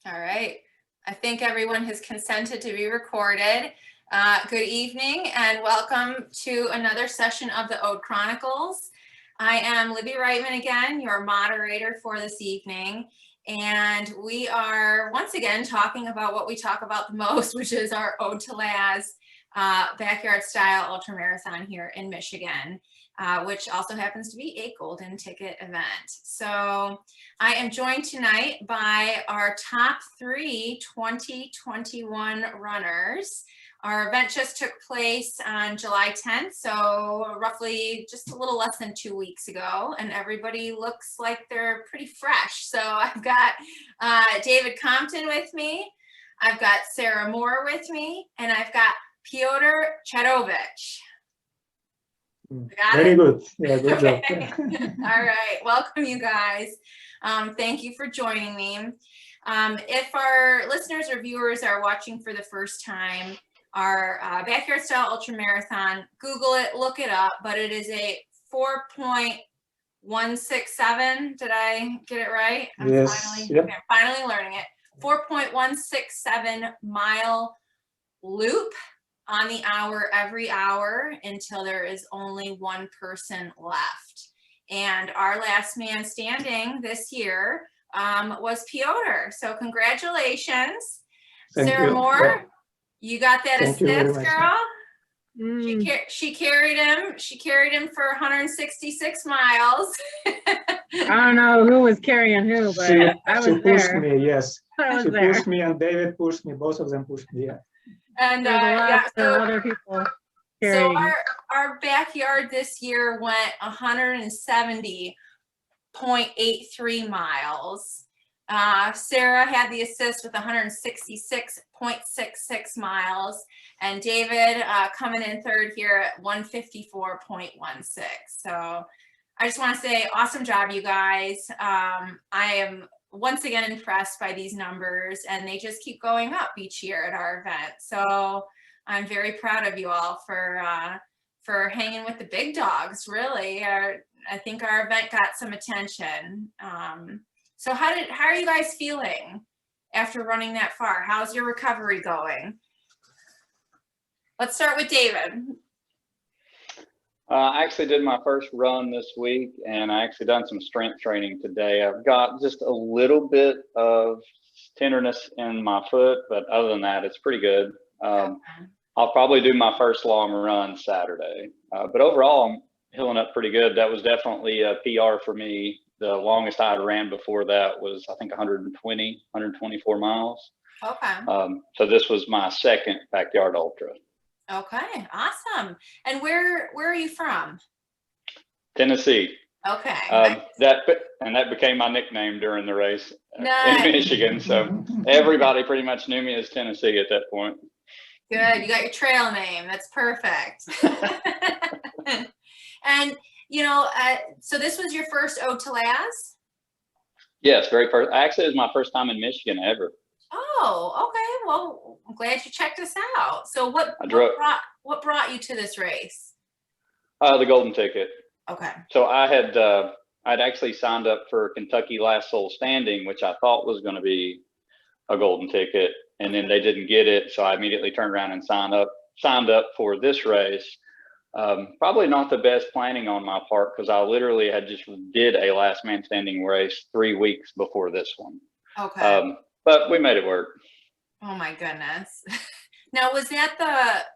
All right. I think everyone has consented to be recorded. Good evening and welcome to another session of the Ode Chronicles. I am Libby Reitmann again, your moderator for this evening. And we are once again talking about what we talk about the most, which is our Ode to Laz Backyard Style Ultra Marathon here in Michigan. Which also happens to be a golden ticket event. So I am joined tonight by our top 3 2021 runners. Our event just took place on July 10th, so roughly just a little less than 2 weeks ago, and everybody looks like they're pretty fresh. So I've got David Compton with me, I've got Sarah Moore with me, and I've got Piotr Chadovich. Very good. Yeah, good okay. job. All right. Welcome, you guys. Thank you for joining me. If our listeners or viewers are watching for the first time, our Backyard Style Ultra Marathon, Google it, look it up, but it is a 4.167. Did I get it right? Yes. Yep. I'm finally learning it. 4.167 mile loop on the hour every hour until there is only one person left. And our last man standing this year was Piotr. So congratulations. Thank Sarah you. Moore, Yeah. You got that Thank you very assist, much. girl. She carried him. She carried him for 166 miles. I don't know who was carrying who, but I was she pushed there. me, yes. She pushed me and David pushed me. Both of them pushed me, yeah. And yeah, so other people carrying. So our backyard this year went 170.83 miles. Sarah had the assist with 166.66 miles, and David coming in third here at 154.16. So I just want to say awesome job, you guys. I am once again impressed by these numbers, and they just keep going up each year at our event. So I'm very proud of you all for hanging with the big dogs. Really, I think our event got some attention. So how are you guys feeling after running that far? How's your recovery going? Let's start with David. I actually did my first run this week, and I actually done some strength training today. I've got just a little bit of tenderness in my foot, but other than that, it's pretty good. I'll probably do my first long run Saturday, but overall, I'm healing up pretty good. That was definitely a PR for me. The longest I had ran before that was, I think, 124 miles. Okay. So this was my second Backyard Ultra. Okay, awesome. And where are you from? Tennessee. Okay. That became my nickname during the race in Michigan. So everybody pretty much knew me as Tennessee at that point. Good, you got your trail name. That's perfect. And so this was your first Ode to Laz? Yes, very first. Actually, it was my first time in Michigan ever. Oh, okay. Well, I'm glad you checked us out. So what brought you to this race? The golden ticket. Okay. So I'd actually signed up for Kentucky Last Soul Standing, which I thought was going to be a golden ticket, and then they didn't get it. So I immediately turned around and signed up for this race. Probably not the best planning on my part, because I literally had just did a last man standing race 3 weeks before this one. Okay. But we made it work. Oh my goodness. Now, was that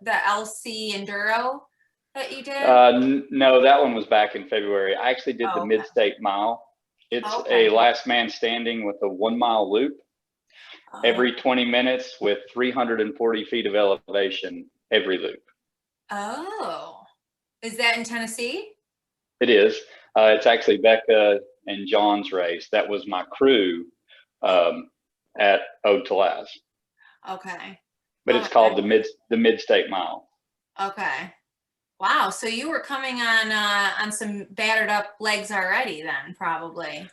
the LC Enduro that you did? No, that one was back in February. I actually did the Mid-State Mile. It's a last man standing with a 1 mile loop every 20 minutes with 340 feet of elevation every loop. Oh, is that in Tennessee? It is. It's actually Becca and John's race. That was my crew at Ode to Laz. Okay. But it's called the Mid-State Mile. Okay. Wow. So you were coming on some battered up legs already then, probably.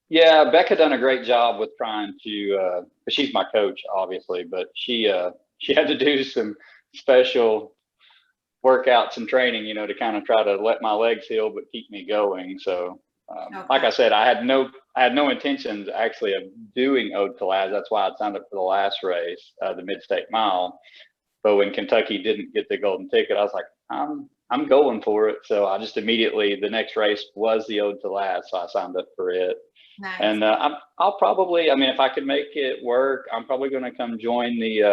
Yeah, Becca done a great job with trying to, she's my coach, obviously, but she had to do some special workouts and training, to kind of try to let my legs heal but keep me going. So Like I said, I had no intentions actually of doing Ode to Laz. That's why I signed up for the last race, the Mid-State Mile. But when Kentucky didn't get the golden ticket, I was like, I'm going for it. So I just immediately, the next race was the Ode to Laz, so I signed up for it. Nice. And I'll probably, I mean, if I could make it work, I'm probably going to come join the,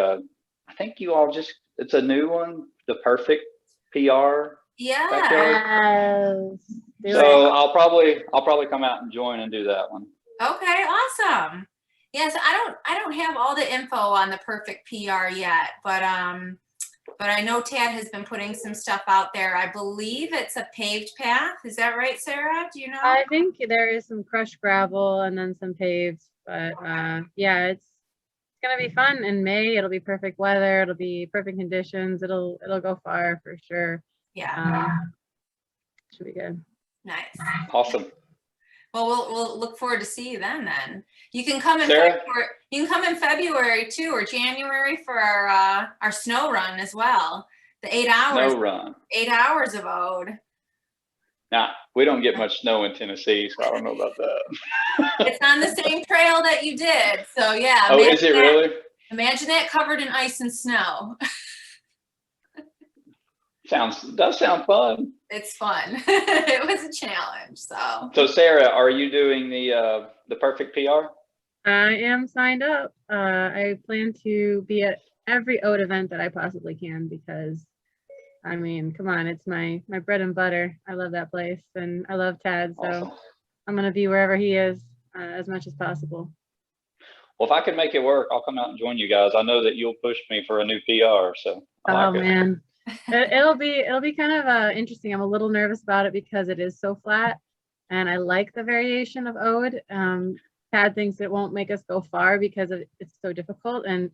I think you all just, it's a new one, the Perfect PR. Yeah. Backyard. Yes. So I'll probably come out and join and do that one. Okay, awesome. Yes, I don't have all the info on the Perfect PR yet, but I know Tad has been putting some stuff out there. I believe it's a paved path. Is that right, Sarah? Do you know? I think there is some crushed gravel and then some paved, but yeah, it's gonna be fun in May. It'll be perfect weather. It'll be perfect conditions. It'll go far for sure. Yeah. Should be good. Nice. Awesome. Well, we'll look forward to see you then. You can come in Sarah? February. You can come in February too, or January for our snow run as well. The 8 hours. Snow run. 8 hours of Ode. Now, we don't get much snow in Tennessee, so I don't know about that. It's on the same trail that you did, so yeah. Oh, is it really? Imagine that covered in ice and snow. Does sound fun. It's fun. It was a challenge. So Sarah, are you doing the Perfect PR? I am signed up. I plan to be at every Ode event that I possibly can because, I mean, come on, it's my bread and butter. I love that place and I love Tad, so Awesome. I'm gonna be wherever he is as much as possible. Well, if I can make it work, I'll come out and join you guys. I know that you'll push me for a new PR, so I like it. Man. It'll be kind of interesting. I'm a little nervous about it because it is so flat and I like the variation of Ode. Tad thinks it won't make us go far because it's so difficult, and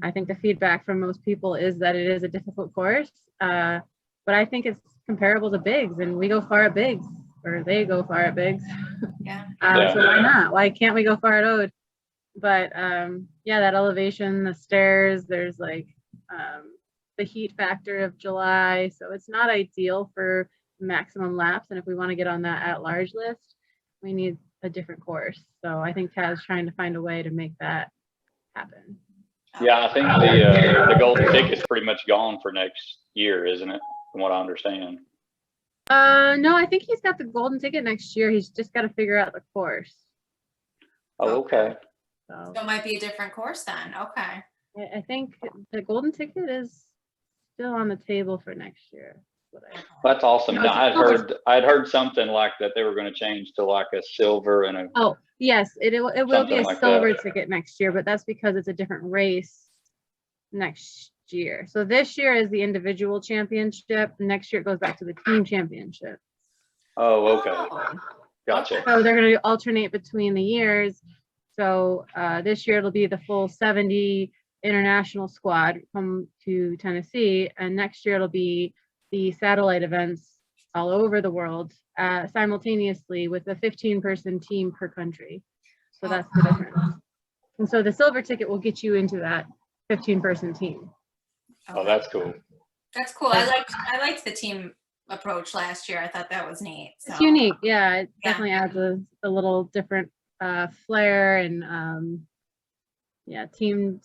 I think the feedback from most people is that it is a difficult course, but I think it's comparable to Biggs, and we go far at Biggs, or they go far at Biggs. Yeah. So why not? Why can't we go far at Ode? But yeah, that elevation, the stairs, there's like the heat factor of July, so it's not ideal for maximum laps, and if we want to get on that at-large list, we need a different course. So I think Tad's trying to find a way to make that happen. Yeah, I think the golden ticket's pretty much gone for next year, isn't it? From what I understand. No, I think he's got the golden ticket next year. He's just got to figure out the course. Oh, okay. So it might be a different course then. Okay. I think the golden ticket is still on the table for next year. That's awesome. No, Now, I'd heard something like that they were going to change to like a silver and a. Oh yes, it will be a Something like silver that. ticket next year, but that's because it's a different race next year. So this year is the individual championship. Next year it goes back to the team championship. Oh, okay. Oh, Gotcha. So they're going to alternate between the years. So this year it'll be the full 70 international squad come to Tennessee, and next year it'll be the satellite events all over the world simultaneously with a 15-person team per country. So that's the difference. And so the silver ticket will get you into that 15-person team. Oh, that's cool. That's cool. I liked the team approach last year. I thought that was neat. So. It's unique. Yeah, it Yeah. definitely adds a little different flair and yeah, team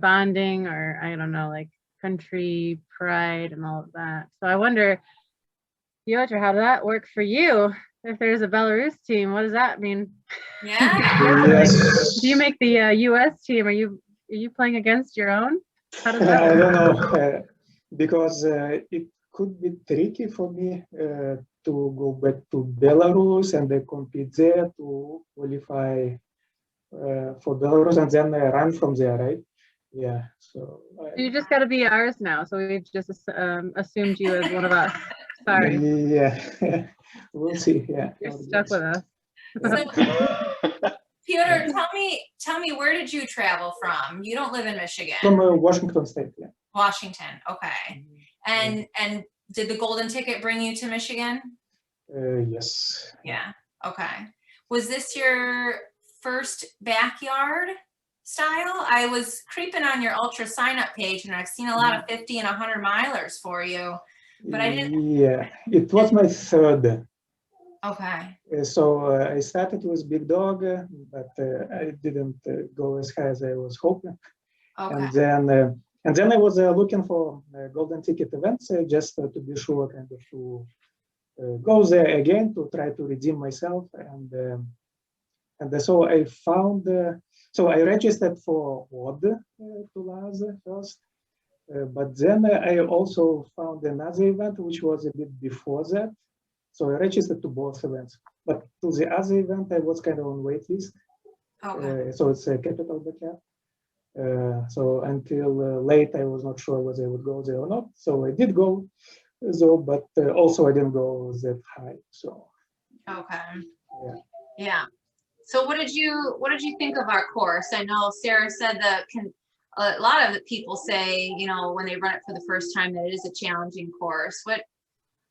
bonding, or I don't know, like country pride and all of that. So I wonder, Piotr, how did that work for you? If there's a Belarus team, what does that mean? Yeah. Yes. Do you make the US team? Are you playing against your own? How does that I work? don't know, because it could be tricky for me to go back to Belarus and compete there to qualify for Belarus and then run from there, right? Yeah. So You just got to be ours now. So we've just assumed you as one of us. Sorry, yeah, we'll see. Yeah. you're stuck with us. So, Piotr, tell me, where did you travel from? You don't live in Michigan. From Washington State. Yeah. Washington. Okay. And did the golden ticket bring you to Michigan? Yes. Yeah. Okay. Was this your first backyard style? I was creeping on your ultra sign up page and I've seen a lot of 50 and 100 milers for you, but I didn't. Yeah, it was my third. Okay. So I started with big dog, but I didn't go as high as I was hoping. Okay. And then I was looking for golden ticket events just to be sure kind of to go there again to try to redeem myself. And so I found, so I registered for OD to Laz first, but then I also found another event which was a bit before that. So I registered to both events, but to the other event I was kind of on wait list. Okay. So it's a Capital Backyard. So until late, I was not sure whether I would go there or not. So I did go, though, but also I didn't go that high. So Okay. yeah. Yeah. So what did you think of our course? I know Sarah said that a lot of the people say, you know, when they run it for the first time, that it is a challenging course.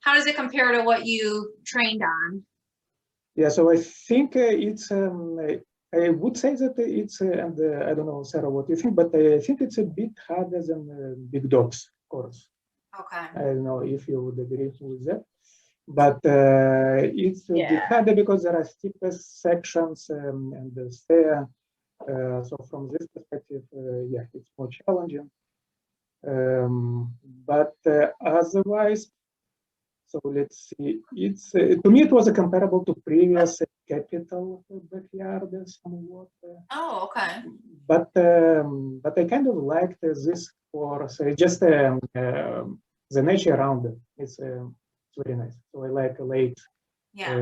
How does it compare to what you trained on? Yeah, so I think it's, I would say that it's, and I don't know, Sarah, what you think, but I think it's a bit harder than Big Dogs course. Okay. I don't know if you would agree with that. But it's a bit Yeah. harder because there are steeper sections and the stair. So from this perspective, yeah, it's more challenging. But otherwise, so let's see. It's to me it was a comparable to previous Capital Backyard somewhat. Oh, okay. But I kind of liked this course. Just the nature around it. It's very nice. So I like lake. Yeah.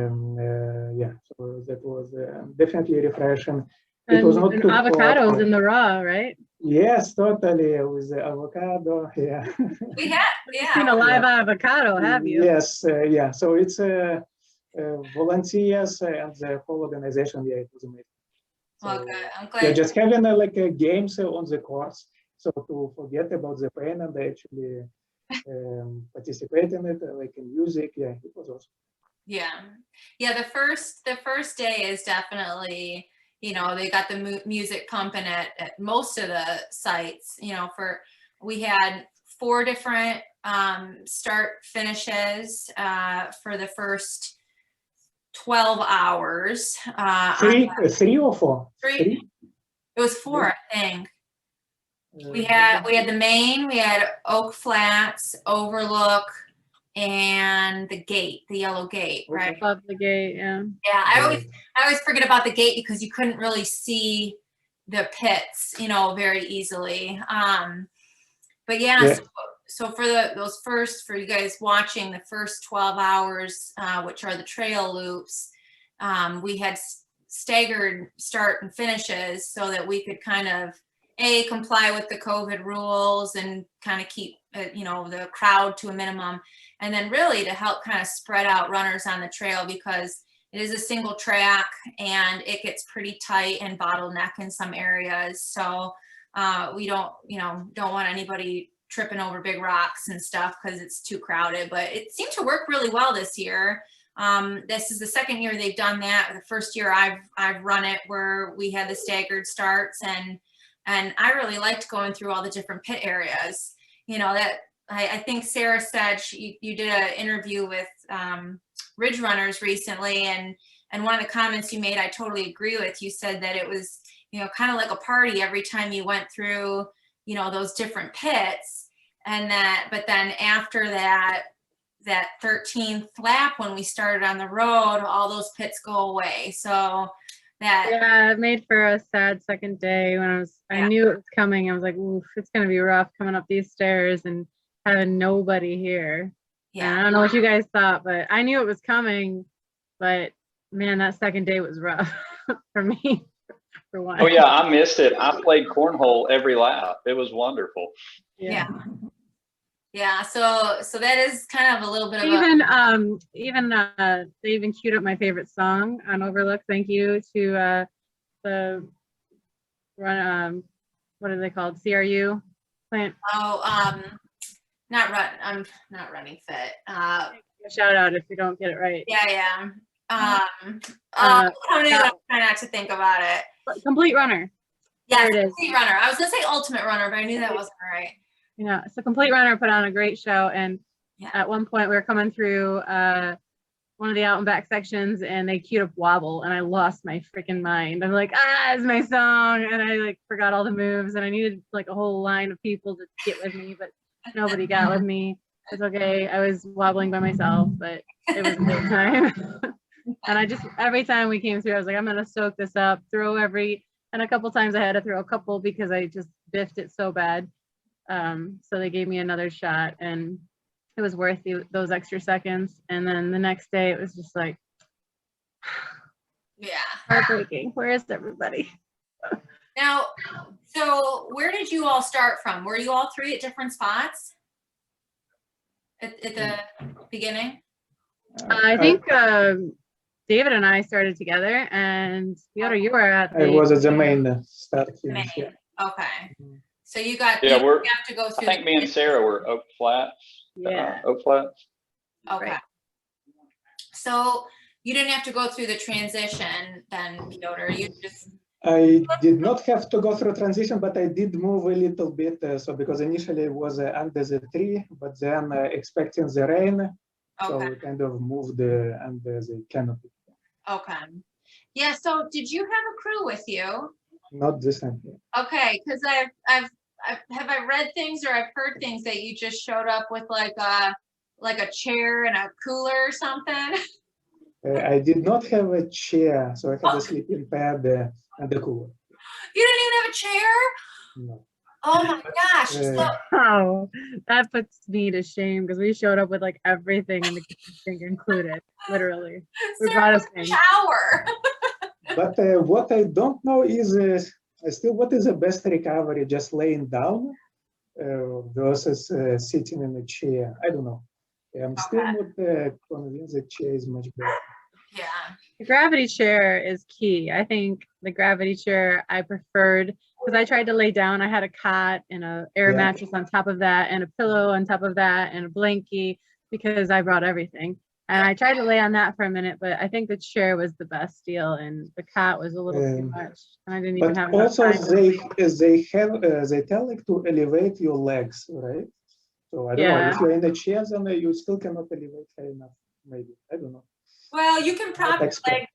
Yeah. So that was definitely refreshing. It was not And too avocados hot. in the raw, right? Yes, totally with the avocado. Yeah. We had, You've seen yeah. a live avocado, have you? Yes. Yeah. So it's volunteers and the whole organization. Yeah, it was amazing. So, Well, good. I'm yeah, glad. just having like games on the course, so to forget about the pain and actually participate in it, like in music. Yeah, it was awesome. Yeah. Yeah. The first day is definitely, you know, they got the music pumping at most of the sites, you know, we had 4 different start finishes for the first 12 hours. Three or four? Three. It was 4, I think. We had the main, we had Oak Flats, Overlook, and the gate, the yellow gate, right? Above the gate, yeah. Yeah, I always forget about the gate because you couldn't really see the pits, you know, very easily. But yeah. So for for you guys watching the first 12 hours, which are the trail loops, we had staggered start and finishes so that we could kind of comply with the COVID rules and kind of keep, you know, the crowd to a minimum. And then really to help kind of spread out runners on the trail because it is a single track and it gets pretty tight and bottleneck in some areas. So we don't want anybody tripping over big rocks and stuff because it's too crowded, but it seemed to work really well this year. This is the second year they've done that. The first year I've run it where we had the staggered starts and I really liked going through all the different pit areas. You know, that I think Sarah said you did an interview with Ridge Runners recently, and one of the comments you made I totally agree with. You said that it was, you know, kind of like a party every time you went through, you know, those different pits, and but then after that 13th lap when we started on the road, all those pits go away. So yeah, it made for a sad second day when I knew it was coming. I was like, oof, it's gonna be rough coming up these stairs and having nobody here. Yeah. And I don't know what you guys thought, but I knew it was coming. But man, that second day was rough for me. For one. Oh yeah, I missed it. I played cornhole every lap. It was wonderful. Yeah. Yeah, so that is kind of a little bit of they even queued up my favorite song on Overlook. Thank you to the run. What are they called? CRU plant. Oh, I'm not running fit. Shout out if you don't get it right. Yeah. Try not to think about it. Complete Runner. Yeah, Complete Runner. I was gonna say Ultimate Runner, but I knew that wasn't right. Yeah, so Complete Runner put on a great show, and at one point we were coming through one of the out and back sections, and they queued up Wobble, and I lost my freaking mind. I'm like, it's my song, and I like forgot all the moves, and I needed like a whole line of people to get with me, but nobody got with me. It's okay. I was wobbling by myself, but it was a good time. And I just, every time we came through, I was like, I'm gonna soak this up, and a couple times I had to throw a couple because I just biffed it so bad. So they gave me another shot, and it was worth those extra seconds. And then the next day it was just like, Yeah. heartbreaking. Where is everybody? Now, so where did you all start from? Were you all three at different spots at the beginning? I think David and I started together, and Piotr, you were at I was at the main start Main. finish. Yeah. Okay. So you got, Yeah, you have to go I through. think me and Sarah were Oak Flats. Yeah. Oak Flats. Okay. Right. So you didn't have to go through the transition then, Piotr, you just, I did not have to go through transition, but I did move a little bit. So because initially it was under the tree, but then expecting the rain, so okay, we kind of moved under the canopy. okay. Yeah, so did you have a crew with you? Not the same. Okay, because have I read things or I've heard things that you just showed up with like a chair and a cooler or something? I did not have a chair, so I had a sleeping pad and the cooler. You didn't even have a chair? No. Oh my gosh. So, Oh, that puts me to shame because we showed up with like everything in the kitchen sink included, literally. We brought us in. shower. But what I don't know is still what is the best recovery, just laying down versus sitting in a chair. I don't know. I'm still not convinced the chair is much better. Yeah. The gravity chair is key. I think the gravity chair I preferred because I tried to lay down. I had a cot and a air Yeah. mattress on top of that and a pillow on top of that and a blankie because I brought everything. And I tried to lay on that for a minute, but I think the chair was the best deal and the cot was a little too much. And I didn't even But have enough also time to they tell like to elevate your legs, right? So I don't know, if you're in the chair, then you still cannot elevate high enough, maybe. I don't know. Well, you can Not probably expert. like,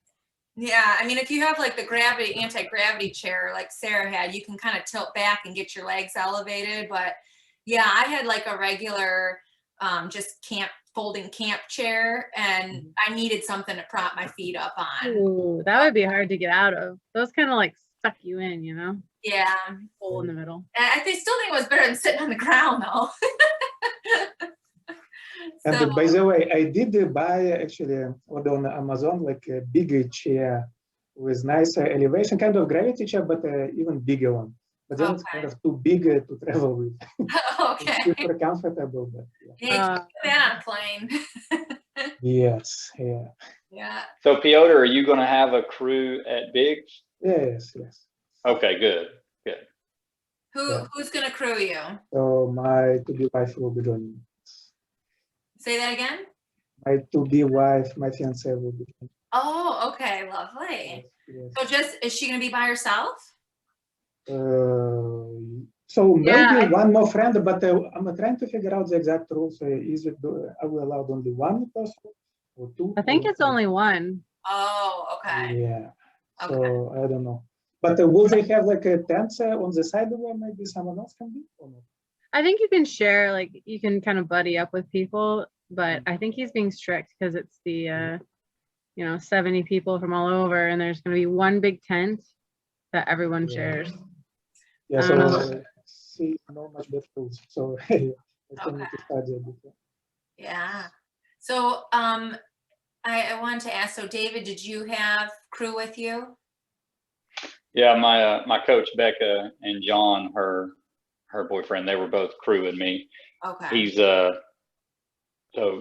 yeah, I mean, if you have like the anti-gravity chair like Sarah had, you can kind of tilt back and get your legs elevated. But yeah, I had like a regular just folding camp chair, and I needed something to prop my feet up on. Ooh, that would be hard to get out of. Those kind of like suck you in, you know? Yeah. Hole in the middle. I still think it was better than sitting on the ground though. And So, by the way, I did buy actually on Amazon like a bigger chair with nicer elevation, kind of gravity chair, but even bigger one. But then it's kind of too big to travel with. okay. It's super comfortable, but yeah. Yeah, you can put that on a plane. Yes, yeah. Yeah. So Piotr, are you going to have a crew at Biggs? Yes, yes. Okay, good. Who's gonna crew you? So my to-be wife will be joining me. Say that again? My to-be wife, my fiancée will be joining me. Oh, okay, lovely. Yes. So is she gonna be by herself? So maybe Yeah, one more friend, but I'm trying to figure out the exact rules. Is it are we allowed only one person or two? I think or it's only one. Oh, okay. Yeah. So Okay. I don't know. But will they have like a tent on the side where maybe someone else can be or not? I think you can share, like you can kind of buddy up with people, but I think he's being strict because it's the 70 people from all over, and there's going to be one big tent that everyone shares. Yeah. So see, no much better rules. So I still need to study a bit. Yeah. So I wanted to ask, so David, did you have crew with you? Yeah, my coach Becca and John, her boyfriend, they were both crewing me. Okay. He's so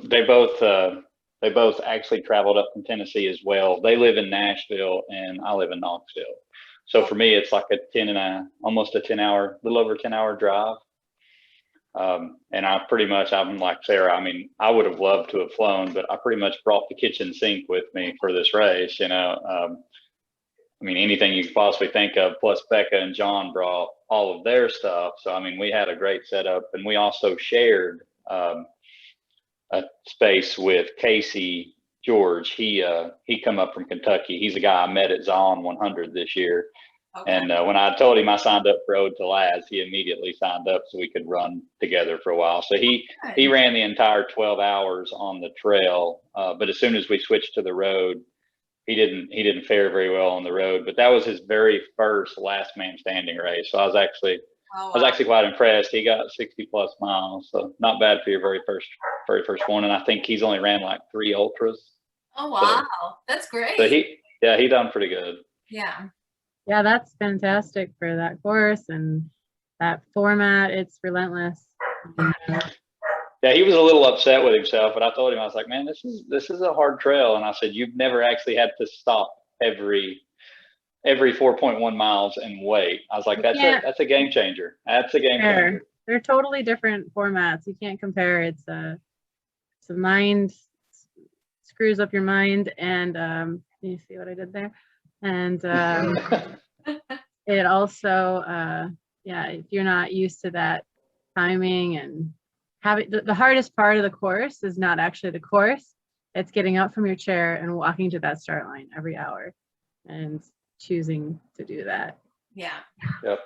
they both actually traveled up from Tennessee as well. They live in Nashville and I live in Knoxville. So for me, it's like almost a 10-hour, little over 10-hour drive. And I'm like Sarah. I mean, I would have loved to have flown, but I pretty much brought the kitchen sink with me for this race. I mean, anything you could possibly think of, plus Becca and John brought all of their stuff. So, I mean, we had a great setup, and we also shared a space with Casey George, he come up from Kentucky. He's a guy I met at Zon 100 this year. Okay. And when I told him I signed up for Ode to Laz, he immediately signed up so we could run together for a while. So he ran the entire 12 hours on the trail. But as soon as we switched to the road, he didn't fare very well on the road. But that was his very first last man standing race. So I was actually quite impressed. He got 60 plus miles, so not bad for your very first one. And I think he's only ran like 3 ultras. Oh wow, that's great. So he done pretty good. Yeah. Yeah, that's fantastic for that course and that format. It's relentless. Yeah, he was a little upset with himself, but I told him, I was like, man, this is a hard trail. And I said, you've never actually had to stop every 4.1 miles and wait. I was like, that's a game changer. That's a game changer. They're totally different formats. You can't compare. It's a mind screws up your mind, and you see what I did there? And it also if you're not used to that timing and having the hardest part of the course is not actually the course. It's getting up from your chair and walking to that start line every hour and choosing to do that. Yeah. Yep.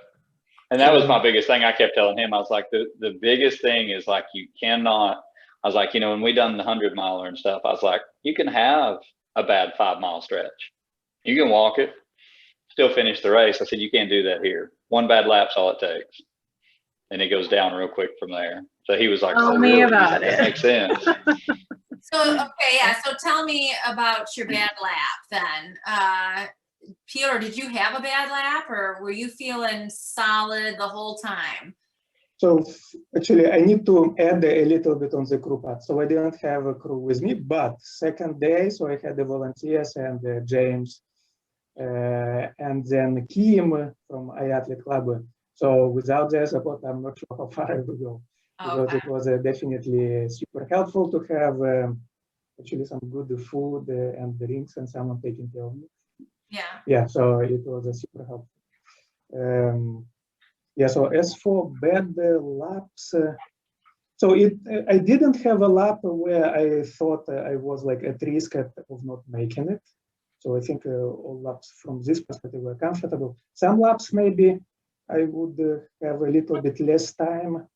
And that was my biggest thing. I kept telling him, I was like, the biggest thing is like, you cannot, I was like, when we done the 100 miler and stuff, I was like, you can have a bad 5 mile stretch. You can walk it, still finish the race. I said, you can't do that here. 1 bad lap's all it takes. And it goes down real quick from there. So he was like, tell me about it. That makes sense. So tell me about your bad lap then. Piotr, did you have a bad lap, or were you feeling solid the whole time? So actually, I need to add a little bit on the crew part. So I didn't have a crew with me, but second day, so I had the volunteers and James, and then Kim from iAthlete Club. So without their support, I'm not sure how far I would go. Because it was definitely super helpful to have actually some good food and drinks and someone taking care of me. Yeah, so it was super helpful. So as for bad laps, I didn't have a lap where I thought I was like at risk of not making it. So I think all laps from this perspective were comfortable. Some laps maybe I would have a little bit less time,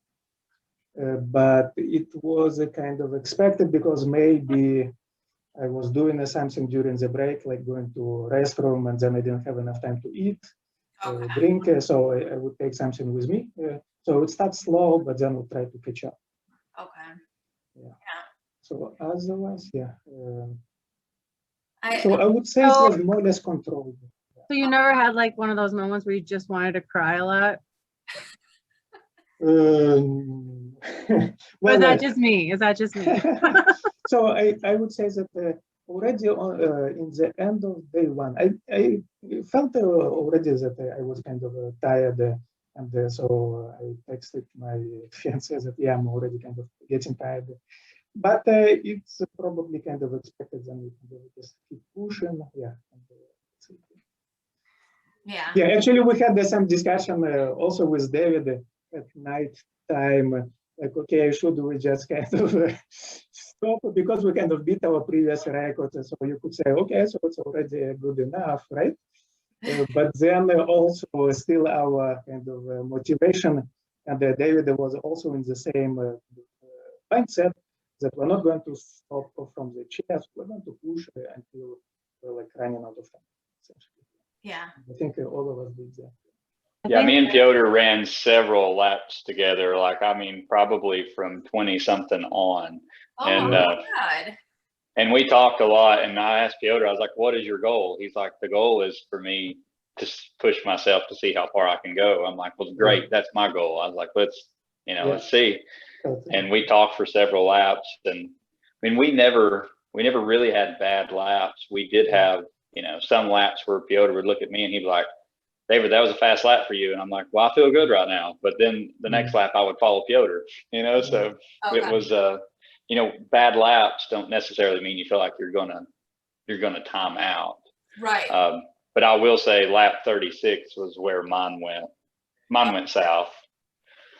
but it was kind of expected because maybe I was doing something during the break, like going to restroom, and then I didn't have enough time to eat, drink, so I would take something with me. So it starts slow, but then we'll try to catch up. Okay. Yeah. So otherwise, I would say it was more or less controlled. So you never had like one of those moments where you just wanted to cry a lot? Or is that just me? So I would say that already in the end of day one, I felt already that I was kind of tired, and so I texted my fiancé that I'm already kind of getting tired. But it's probably kind of expected, and we can just keep pushing. Yeah, actually, we had some discussion also with David at night time. Like, okay, should we just kind of stop because we kind of beat our previous records? So you could say, okay, so it's already good enough, right? But then also still our kind of motivation, and David was also in the same mindset that we're not going to stop from the chairs. We're going to push until we're like running out of time, essentially. Yeah. I think all of us did that. Yeah, me and Piotr ran several laps together, probably from 20 something on. Oh, God. And we talked a lot, and I asked Piotr, I was like, what is your goal? He's like, the goal is for me to push myself to see how far I can go. I'm like, well, great, that's my goal. I was like, let's see. And we talked for several laps, and we never really had bad laps. We did have, some laps where Piotr would look at me and he'd be like, David, that was a fast lap for you. And I'm like, well, I feel good right now. But then the next lap I would follow Piotr, so it was, bad laps don't necessarily mean you feel like you're going to time out. Right. But I will say lap 36 was where mine went south.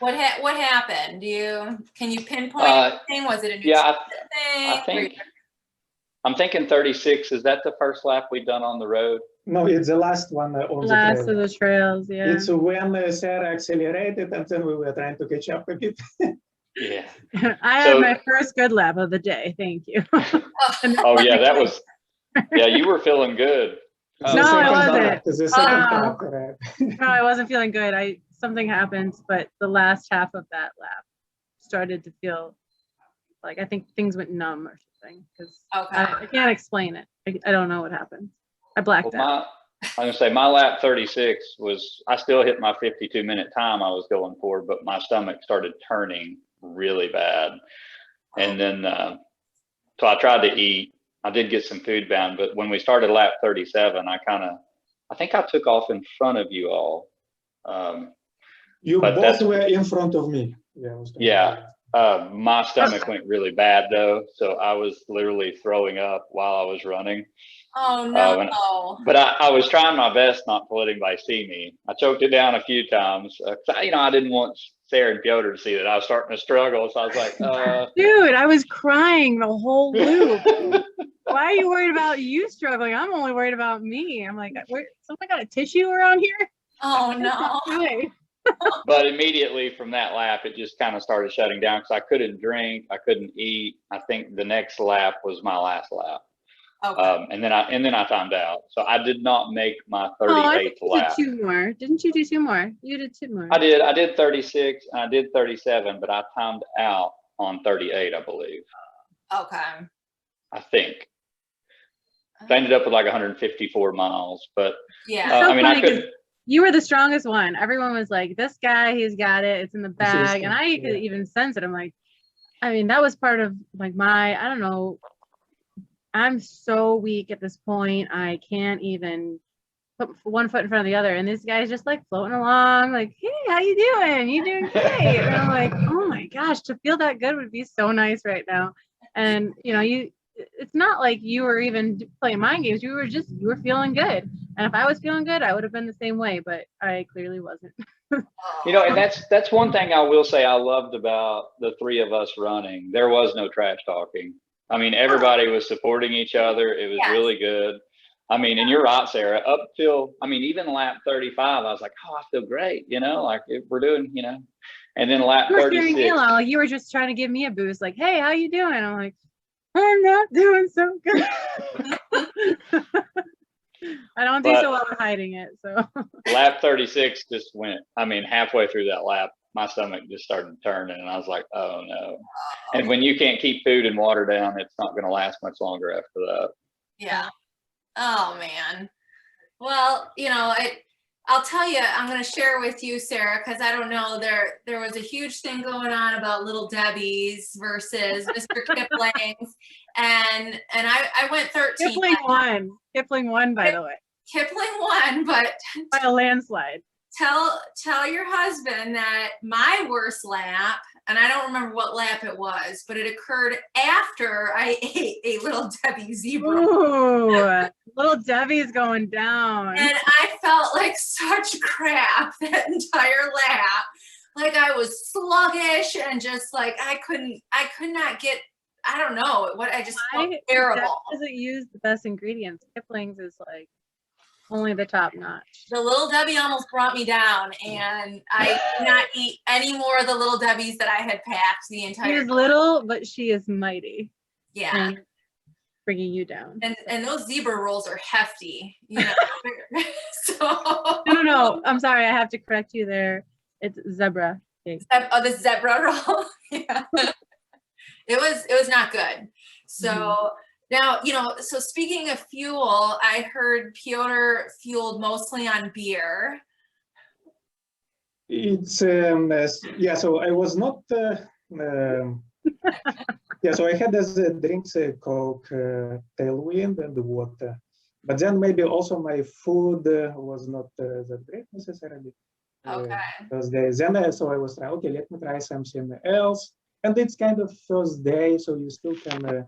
What happened? Can you pinpoint anything? Was it a new thing? I'm thinking 36. Is that the first lap we've done on the road? No, it's the last one on the Last trail. of the trails, yeah. It's when Sarah accelerated and then we were trying to catch up a bit. Yeah. I had my first good lap of the day. Thank you. Oh yeah, that was. Yeah, you were feeling good. The No, I second wasn't. part, the second Oh. part, right? No, I wasn't feeling good. Something happened, but the last half of that lap started to feel like I think things went numb or something. Because Okay. I can't explain it. I don't know what happened. I blacked out. I'm gonna say my lap 36 was. I still hit my 52-minute time I was going for, but my stomach started turning really bad, and then so I tried to eat. I did get some food bound, but when we started lap 37, I think I took off in front of you all. You But both were in front of me. Yeah. My stomach went really bad though, so I was literally throwing up while I was running. Oh no. But I was trying my best not to let anybody see me. I choked it down a few times. I didn't want Sarah and Piotr to see that I was starting to struggle. So I was like, Dude, I was crying the whole loop. Why are you worried about you struggling? I'm only worried about me. I'm like, someone got a tissue around here? Oh no. Okay. But immediately from that lap, it just kind of started shutting down because I couldn't drink, I couldn't eat. I think the next lap was my last lap. Okay. And then I timed out. So I did not make my 38th I think you lap. did 2 more. Didn't you do 2 more? You did 2 more. I did 36 and I did 37, but I timed out on 38, I believe. Okay. I think. I ended up with like 154 miles, but Yeah. So I mean, I funny 'cause could. you were the strongest one. Everyone was like, this guy, he's got it. It's in the bag. And I could even sense it. I'm like, I mean, that was part of like I don't know. I'm so weak at this point. I can't even put one foot in front of the other. And this guy's just like floating along, like, hey, how you doing? You doing great? And I'm like, oh my gosh, to feel that good would be so nice right now. And it's not like you were even playing mind games. You were feeling good. And if I was feeling good, I would have been the same way, but I clearly wasn't. And that's one thing I will say I loved about the 3 of us running. There was no trash talking. I mean, everybody was supporting each other. It was really good. I mean, and you're right, Sarah, up till, even lap 35, I was like, oh, I feel great, like if we're doing, and then lap 36. You were just trying to give me a boost, like, hey, how you doing? I'm like, I'm not doing so good. I don't do so well at hiding it, so. Lap 36 just went, halfway through that lap, my stomach just started turning and I was like, oh no. And when you can't keep food and water down, it's not going to last much longer after that. Yeah. Oh man. Well, I'll tell you, I'm going to share with you, Sarah, because I don't know, there was a huge thing going on about Little Debbie's versus Mr. Kipling's, and I went 13. Kipling won, by the way. Kipling won, but by a landslide. Tell your husband that my worst lap, and I don't remember what lap it was, but it occurred after I ate a Little Debbie zebra. Ooh, Little Debbie's going down. And I felt like such crap that entire lap. Like I was sluggish and just like I could not get, I don't know what, I just felt terrible. Doesn't use the best ingredients. Kipling's is like only the top notch. The Little Debbie almost brought me down, and I did not eat any more of the Little Debbies that I had packed the entire time. She is little, but she is mighty. Yeah. Bringing you down. And those zebra rolls are hefty, So. No. I'm sorry. I have to correct you there. It's zebra. Oh, the zebra roll. Yeah. It was not good. So now, so speaking of fuel, I heard Piotr fueled mostly on beer. It's so I was not so I had as drinks Coke, Tailwind, and water, but then maybe also my food was not that great necessarily. Okay. Those days. Then so I was trying, okay, let me try something else, and it's kind of first day, so you still can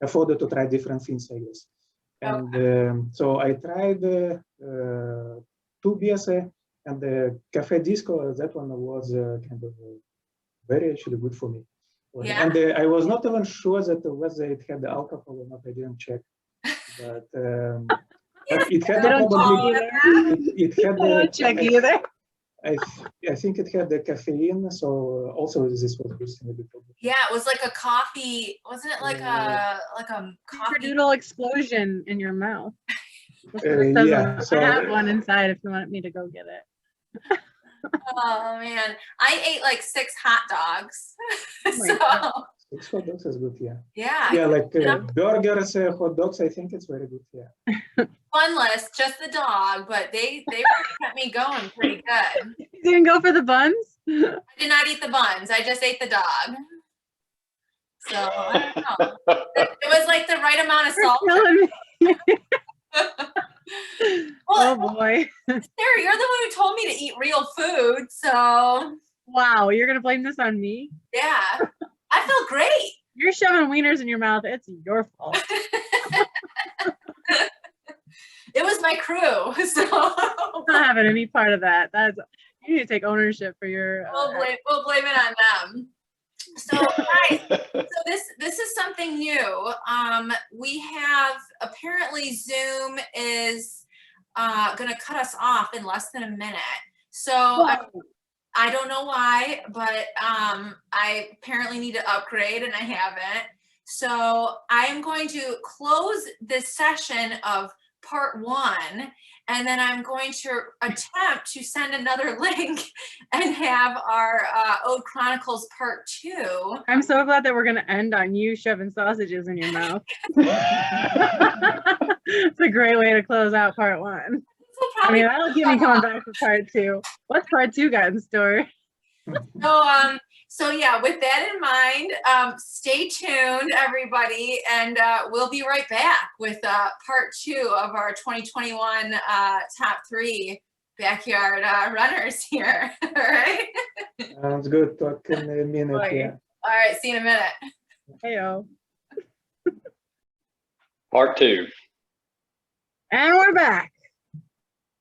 afford to try different things, I guess. And so I tried 2 beers, and the Cafe Disco, that one was kind of very actually good for me. Yeah. And I was not even sure that whether it had alcohol or not. I didn't check, but it had I don't probably check either. it had I don't check either. I think it had the caffeine, so also this was boosting a bit. Yeah, it was like a coffee. Wasn't it like a coffee? Doodle explosion in your mouth. That's what it says Yeah, on- so- I have one inside if you want me to go get it. Oh man, I ate like 6 hot dogs. my So God. 6 hot dogs is good, yeah. yeah, Yeah, like burgers, hot dogs, I think it's very good, yeah. funless, just the dog, but they kept me going pretty good. You didn't go for the buns? I did not eat the buns. I just ate the dog. So I don't know. It was like the right amount of You're salt. killing me. Well, Oh boy. Sarah, you're the one who told me to eat real food. So Wow, you're gonna blame this on me? yeah, I felt great. You're shoving wieners in your mouth. It's your fault. It was my crew. So I'm not having any part of that. That's you need to take ownership for your. we'll blame it on them. So guys, so this is something new. We have apparently Zoom is going to cut us off in less than a minute. So I don't know why, but I apparently need to upgrade and I haven't. So I am going to close this session of part 1, and then I'm going to attempt to send another link and have our Ode Chronicles part 2. I'm so glad that we're gonna end on you shoving sausages in your mouth. It's a great way to close out part 1. I mean, that'll keep me coming back for part 2. What's part 2 got in store? So yeah, with that in mind, stay tuned, everybody, and we'll be right back with part 2 of our 2021 top 3 backyard runners here. All right. Sounds good. Talk in a minute, Bye. yeah. All right. See you in a minute. Heyo. Part 2. And we're back.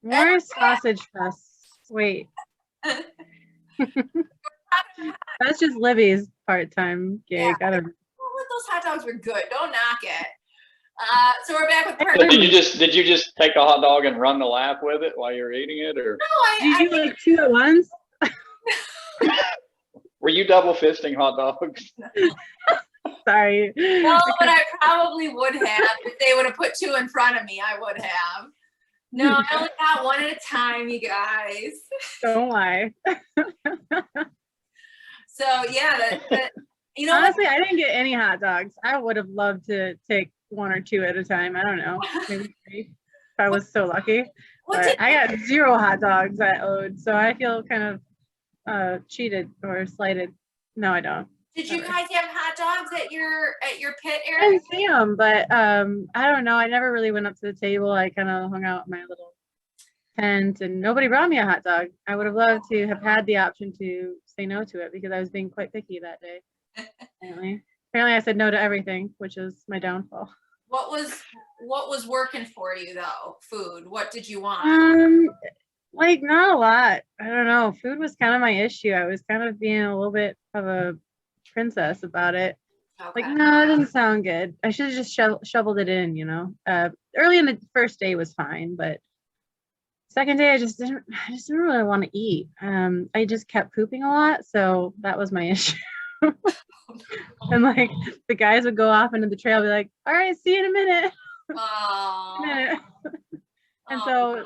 More sausage fest. Wait. That's just Libby's part-time gig. Yeah. I don't know. Well, those hot dogs were good. Don't knock it. So we're back with part 2. Did you just take a hot dog and run the lap with it while you're eating it, or No, Did you do like 2 at once? were you double fisting hot dogs? Sorry. No, but I probably would have if they would have put 2 in front of me. I would have. No, I only got 1 at a time, you guys. Don't lie. So yeah, you know, Honestly, I didn't get any hot dogs. I would have loved to take 1 or 2 at a time. I don't know, maybe 3 if I was so lucky. what But did, I got 0 hot dogs at Ode, so I feel kind of cheated or slighted. No, I don't. did you guys have hot dogs at your pit, I Eric? didn't see them, but I don't know. I never really went up to the table. I kind of hung out in my little tent, and nobody brought me a hot dog. I would have loved to have had the option to say no to it because I was being quite picky that day. Apparently I said no to everything, which is my downfall. What was working for you though? Food. What did you want? Like not a lot. I don't know. Food was kind of my issue. I was kind of being a little bit of a princess about it. Okay. Like, no, it doesn't sound good. I should have just shoveled it in, you know. Early in the first day was fine, but second day I just didn't really want to eat. I just kept pooping a lot, so that was my issue. And like the guys would go off into the trail, be like, all right, see you in a minute. Oh, And so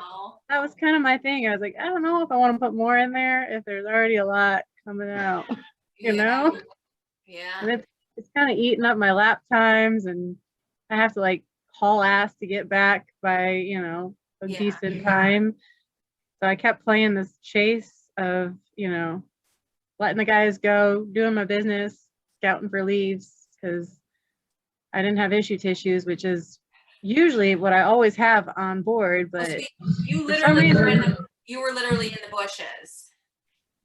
that was kind of my thing. I was like, I don't know if I want to put more in there if there's already a lot coming out, you know? Yeah. And it's kind of eating up my lap times, and I have to like haul ass to get back by, you know, a Yeah. decent time. So I kept playing this chase of, you know, letting the guys go, doing my business, scouting for leaves, because I didn't have issue tissues, which is usually what I always have on board. But you for some literally reason- you were literally in the bushes.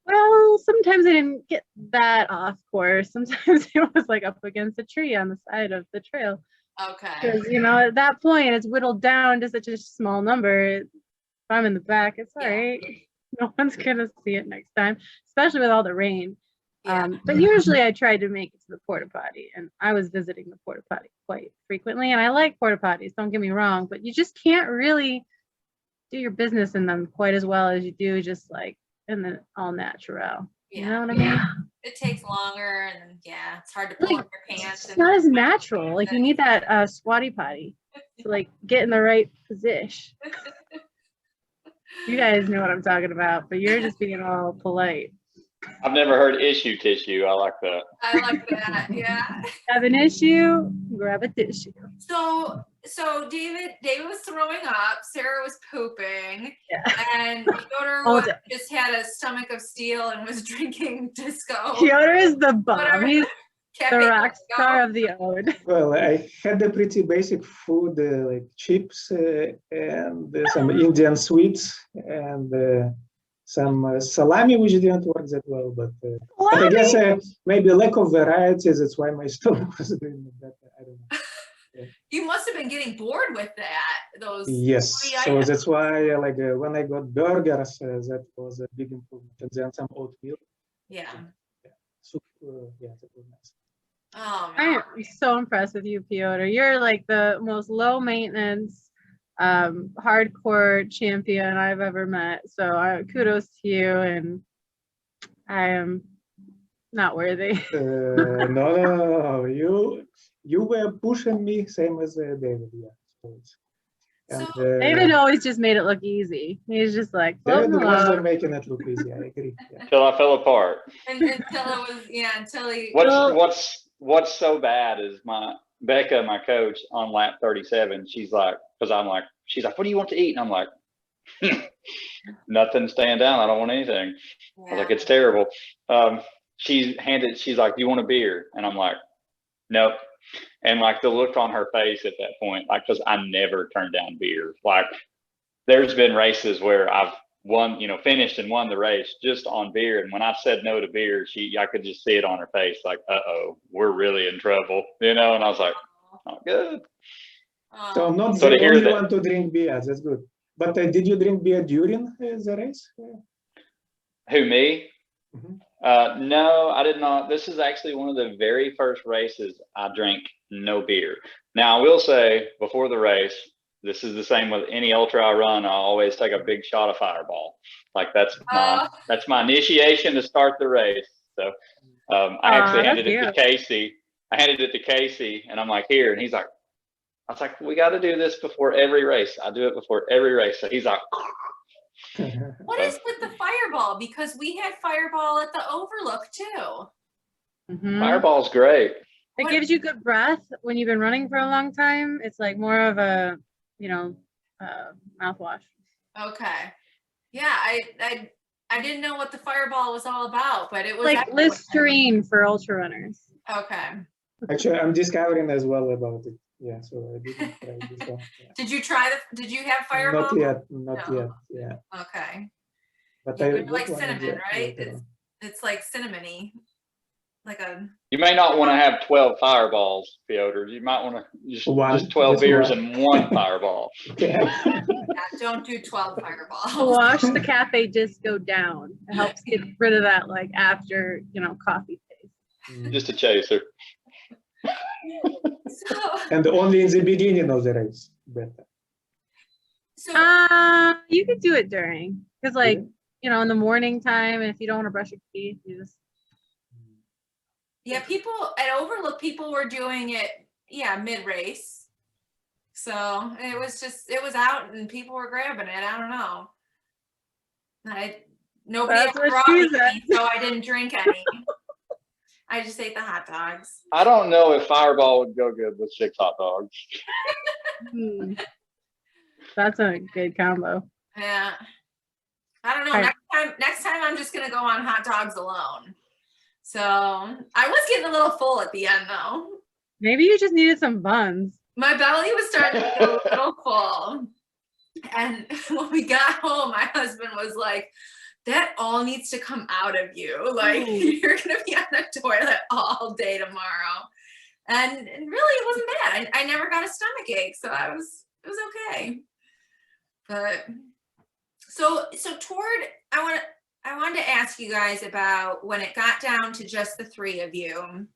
well, sometimes I didn't get that off course. Sometimes it was like up against a tree on the side of the trail. Okay. Because, you know, at that point, it's whittled down to such a small number. If I'm in the back, it's all Yeah. right. No one's going to see it next time, especially with all the rain. Yeah. But usually I tried to make it to the porta potty, and I was visiting the porta potty quite frequently, and I like porta potties, don't get me wrong, but you just can't really do your business in them quite as well as you do just like in the all natural. You know what I mean? It takes longer, and yeah, it's hard to pull up your pants. It's not as natural. Like you need that squatty potty to like get in the right position. You guys know what I'm talking about, but you're just being all polite. I've never heard issue tissue. I like that. I like that. Yeah. Have an issue? Grab a tissue. So David was throwing up, Sarah was pooping, Yeah. and Piotr just had a stomach of steel and was drinking disco. Piotr is the bomb. Whatever. He's Cafe the rock Disco. star of the ode. Well, I had the pretty basic food like chips and some Indian sweets and some salami, which didn't work that well. But I guess maybe lack of varieties. That's why my stomach was doing that. I don't know. Yeah. You must have been getting bored with that. Those Yes, three so items. that's why when I got burgers, that was a big improvement. And then some oatmeal. Yeah. Soup, yeah, that was nice. Oh I man. am so impressed with you, Piotr. You're like the most low maintenance, hardcore champion I've ever met. So kudos to you, and I am not worthy. No, you were pushing me, same as David. Yeah. And, David always just made it look easy. He's just like David floating was along. making it look easy. I agree. Yeah. Until I fell apart. And until it was, until he. What's so bad is Becca, my coach on lap 37, she's like, she's like, what do you want to eat? And I'm like, nothing, staying down. I don't want anything. I was like, it's terrible. She's like, do you want a beer? And I'm like, nope. And like the look on her face at that point, like, cause I never turn down beer. Like there's been races where I've won, finished and won the race just on beer. And when I said no to beer, I could just see it on her face, like, uh-oh, we're really in trouble, And I was like, oh, good. So not the only one to drink beer, that's good. But did you drink beer during the race? Who, me? Mm-hmm. No, I did not. This is actually one of the very first races I drank no beer. Now I will say before the race, this is the same with any ultra I run. I always take a big shot of Fireball. Like that's my initiation to start the race. So I actually handed it to Casey. I handed it to Casey and I'm like, here. And he's like, I was like, we got to do this before every race. I do it before every race. So he's like, what is with the Fireball? Because we had Fireball at the Overlook too. Mm-hmm. Fireball's great. It gives you good breath when you've been running for a long time. It's like more of a, mouthwash. Okay. Yeah, I didn't know what the Fireball was all about, but it was like Listerine for ultra runners. Okay. Actually, I'm discovering as well about it. Yeah, so I didn't try this one. Yeah. Did you have Fireball? Not yet. Yeah. Okay. But you I like cinnamon, right? It's like cinnamony. You may not want to have 12 Fireballs, Piotr. You might want to just 12 beers and one Fireball. Yeah, don't do 12 Fireballs. Wash the cafe disco down. It helps get rid of that after coffee taste. Just a chaser. And only in the beginning of the race. Better. So you could do it during, because in the morning time, and if you don't want to brush your teeth, you just. Yeah, people at Overlook, people were doing it, mid-race. So it was out and people were grabbing it. I don't know. Nobody ever brought me any, so I didn't drink any. I just ate the hot dogs. I don't know if Fireball would go good with 6 hot dogs. That's a good combo. Yeah. I don't know. Next time I'm just gonna go on hot dogs alone. So I was getting a little full at the end though. Maybe you just needed some buns. My belly was starting to get a little full. And when we got home, my husband was like, that all needs to come out of you. Like you're gonna be on the toilet all day tomorrow. And really it wasn't bad. I never got a stomach ache, so it was okay. But so toward I I wanted to ask you guys about when it got down to just the three of you.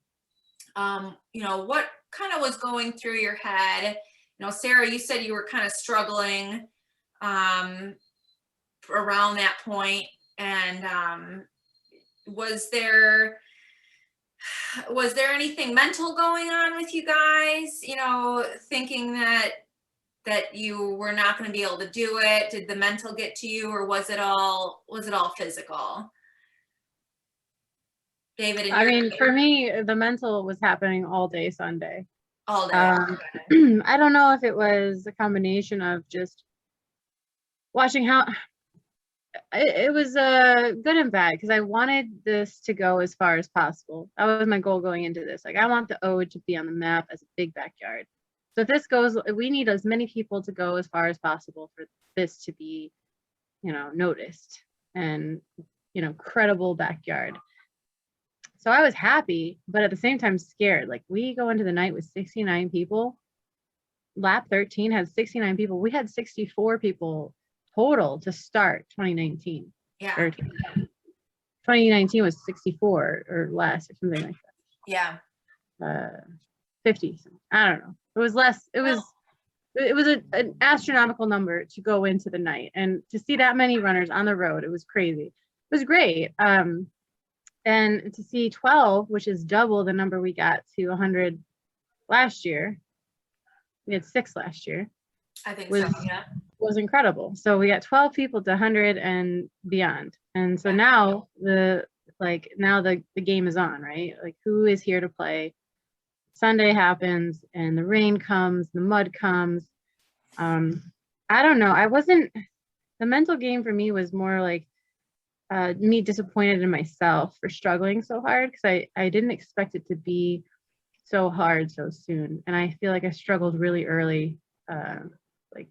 You know, what kind of was going through your head? You know, Sarah, you said you were kind of struggling around that point, and was there anything mental going on with you guys? You know, thinking that you were not going to be able to do it? Did the mental get to you, or was it all physical? David, in I your mean, case, for me, the mental was happening all day Sunday. all day. I don't know if it was a combination of just watching how it was good and bad, because I wanted this to go as far as possible. That was my goal going into this. Like, I want the Ode to be on the map as a big backyard. So if this goes, we need as many people to go as far as possible for this to be, you know, noticed and, you know, credible backyard. So I was happy, but at the same time scared. Like, we go into the night with 69 people. Lap 13 had 69 people. We had 64 people total to start 2019. Yeah. Or 2019 was 64 or less or something like Yeah. that. 50. I don't know. It was less. It was an astronomical number to go into the night, and to see that many runners on the road, it was crazy. It was great. And to see 12, which is double the number we got to 100 last year. We had 6 last year. I think was, so. Yeah. Was incredible. So we got 12 people to 100 and beyond. And so now the game is on, right? Like, who is here to play? Sunday happens and the rain comes, the mud comes. I don't know. The mental game for me was more like me disappointed in myself for struggling so hard, because I didn't expect it to be so hard so soon. And I feel like I struggled really early, like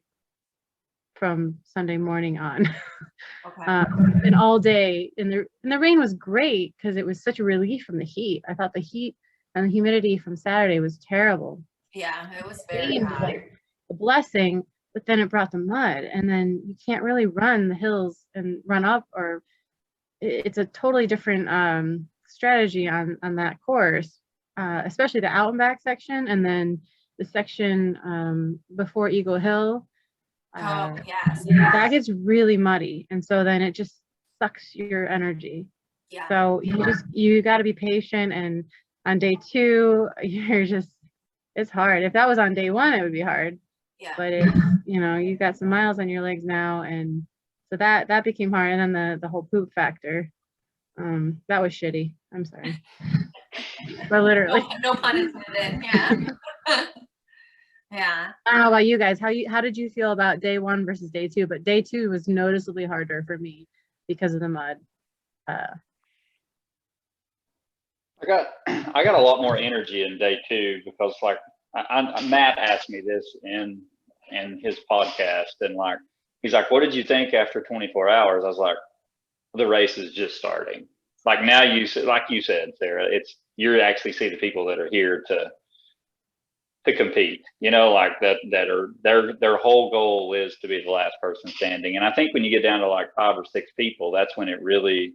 from Sunday morning on. Okay. And all day. And the rain was great because it was such a relief from the heat. I thought the heat and the humidity from Saturday was terrible. Yeah, it was very Rain was hot. like a blessing, but then it brought the mud, and then you can't really run the hills and run up, or it's a totally different strategy on that course, especially the out and back section, and then the section before Eagle Hill. Oh, yes. That gets really muddy, and so then it just sucks your energy. Yeah. So you got to be patient, and on day 2, it's hard. If that was on day 1, it would be hard. Yeah. But it's, you know, you've got some miles on your legs now, and so that became hard. And then the whole poop factor, that was shitty. I'm sorry, but literally. No pun intended. Yeah. Yeah. I don't know about you guys. How did you feel about day 1 versus day 2? But day 2 was noticeably harder for me because of the mud. I got a lot more energy in day 2, because like Matt asked me this in his podcast, and like he's like, "What did you think after 24 hours?" I was like, "The race is just starting." Like, now like you said, Sarah, you actually see the people that are here to compete. You know, like that are their whole goal is to be the last person standing. And I think when you get down to like 5 or 6 people, that's when it really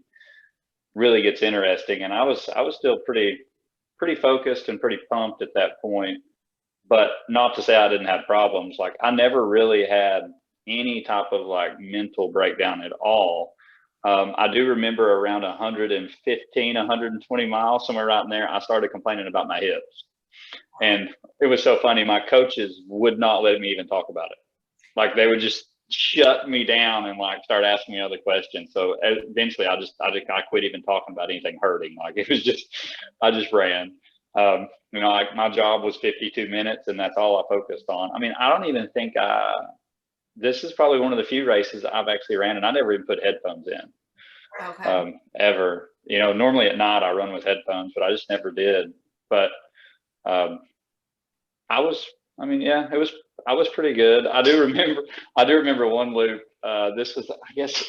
gets interesting. And I was still pretty focused and pretty pumped at that point, but not to say I didn't have problems. Like, I never really had any type of like mental breakdown at all. I do remember around 115, 120 miles, somewhere right in there, I started complaining about my hips. And it was so funny. My coaches would not let me even talk about it. Like, they would just shut me down and like start asking me other questions. So eventually I quit even talking about anything hurting. Like, it was just, I just ran. You know, like, my job was 52 minutes and that's all I focused on. I mean, I don't even think this is probably one of the few races I've actually ran and I never even put headphones in. Okay. Ever. You know, normally at night I run with headphones, but I just never did. But I was pretty good. I do remember one loop. This was, I guess,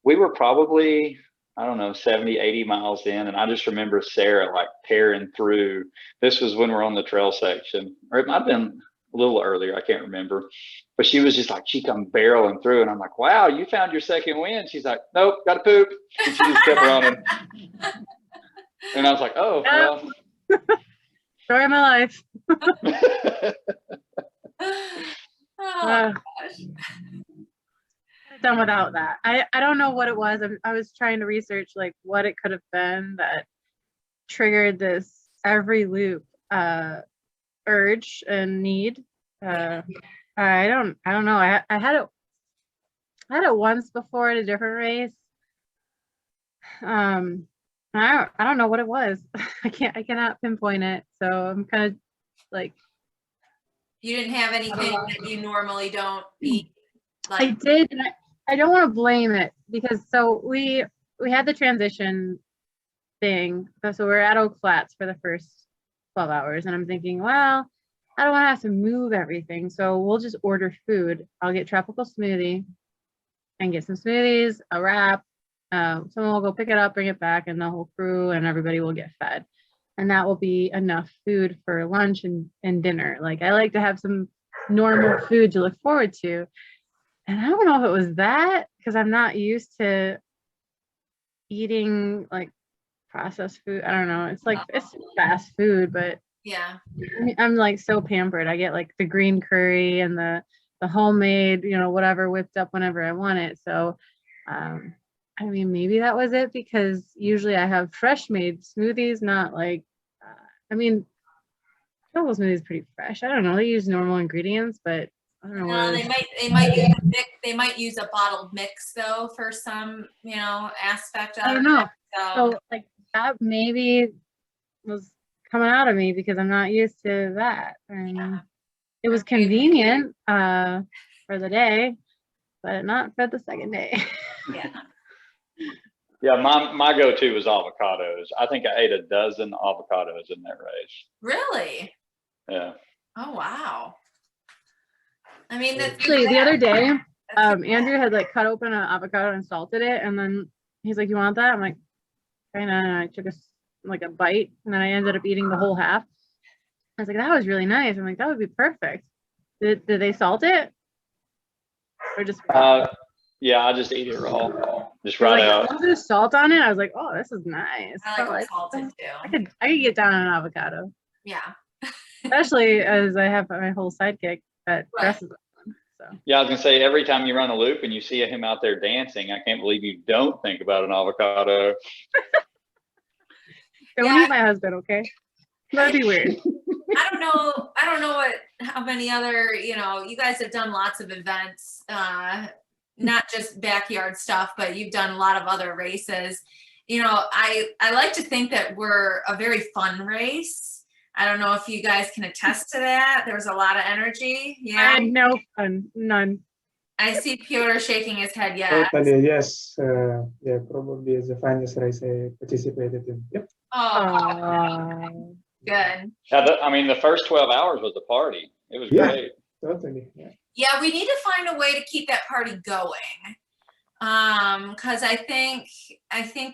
we were probably, I don't know, 70, 80 miles in. And I just remember Sarah like tearing through. This was when we're on the trail section, or it might have been a little earlier. I can't remember, but she was just like, she come barreling through, and I'm like, wow, you found your second win. She's like, nope, got to poop, and she just kept running. And I was like, oh, well. Story of my life. Oh, gosh. Done without that. I don't know what it was. I was trying to research like what it could have been that triggered this every loop urge and need. I don't know. I had it once before at a different race. I don't know what it was. I cannot pinpoint it. So I'm kind of like, You didn't have anything that you normally don't eat? I did, and I don't want to blame it because so we had the transition thing. So we're at Oak Flats for the first 12 hours, and I'm thinking, well, I don't want to have to move everything, so we'll just order food. I'll get tropical smoothie and get some smoothies, a wrap. Someone will go pick it up, bring it back, and the whole crew and everybody will get fed. And that will be enough food for lunch and dinner. Like, I like to have some normal food to look forward to. And I don't know if it was that, because I'm not used to eating like processed food. I don't know. It's like, it's fast food, but Yeah. I'm like so pampered. I get like the green curry and the homemade, whatever whipped up whenever I want it. So, I mean, maybe that was it, because usually I have fresh made smoothies, not like, tropical smoothie is pretty fresh. I don't know. They use normal ingredients, but I don't know. No, they might use a bottled mix though for some, aspect of it. I don't know. So So like that maybe was coming out of me because I'm not used to that. And it was convenient for the day, but not for the second day. yeah. Yeah, my go-to was avocados. I think I ate a dozen avocados in that race. Really? Yeah. Oh wow. I mean, that's Actually, the other day, That's Andrew had like cut open an avocado and salted it, and then he's like, "You want that?" I'm like, "Kinda." And I took a bite, and then I ended up eating the whole half. I was like, "That was really nice." I'm like, "That would be perfect." Did they salt it, or just? Yeah, I just eat it raw, just Like, right a out. little bit of salt on it. I was like, "Oh, this is nice." I like salted too. I could get down on an avocado, Yeah. especially as I have my whole sidekick that Right. dresses on. So Yeah, I was gonna say, every time you run a loop and you see him out there dancing, I can't believe you don't think about an avocado. don't eat my husband, okay? That'd be weird. I don't know how many other, you guys have done lots of events, not just backyard stuff, but you've done a lot of other races. I like to think that we're a very fun race. I don't know if you guys can attest to that. There was a lot of energy. I Yeah. had no fun, none. I see Piotr shaking his head. Yeah. Totally, yes. Yeah, probably the finest race I participated in. Yep. Oh, good. Yeah, the first 12 hours was a party. It was Yeah. great. Totally. Yeah. Yeah, we need to find a way to keep that party going. Because I think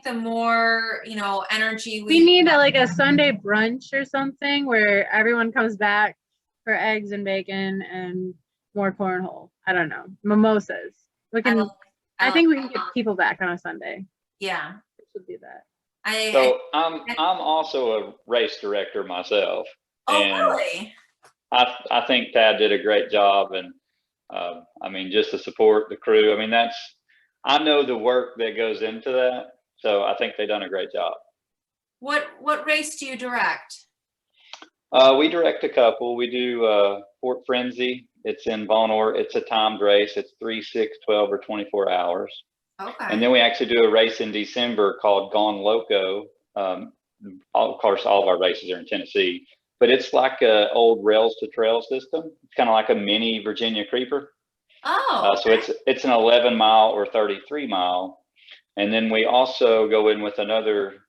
the more, energy We need a Sunday brunch or something where everyone comes back for eggs and bacon and more cornhole. I don't know, mimosas. We can. I think we can get people back on a Sunday. Yeah. We should do that. So I'm also a race director myself. Oh, and really? I think Tad did a great job, and just to support the crew. I know the work that goes into that, so I think they've done a great job. What race do you direct? We direct a couple. We do Fort Frenzy. It's in Vonore. It's a timed race. It's 3, 6, 12, or 24 hours. Okay. And then we actually do a race in December called Gone Loco. Of course, all of our races are in Tennessee, but it's like a old rails to trail system. It's kind of like a mini Virginia Creeper. Oh. So it's an 11 mile or 33 mile. And then we also go in with another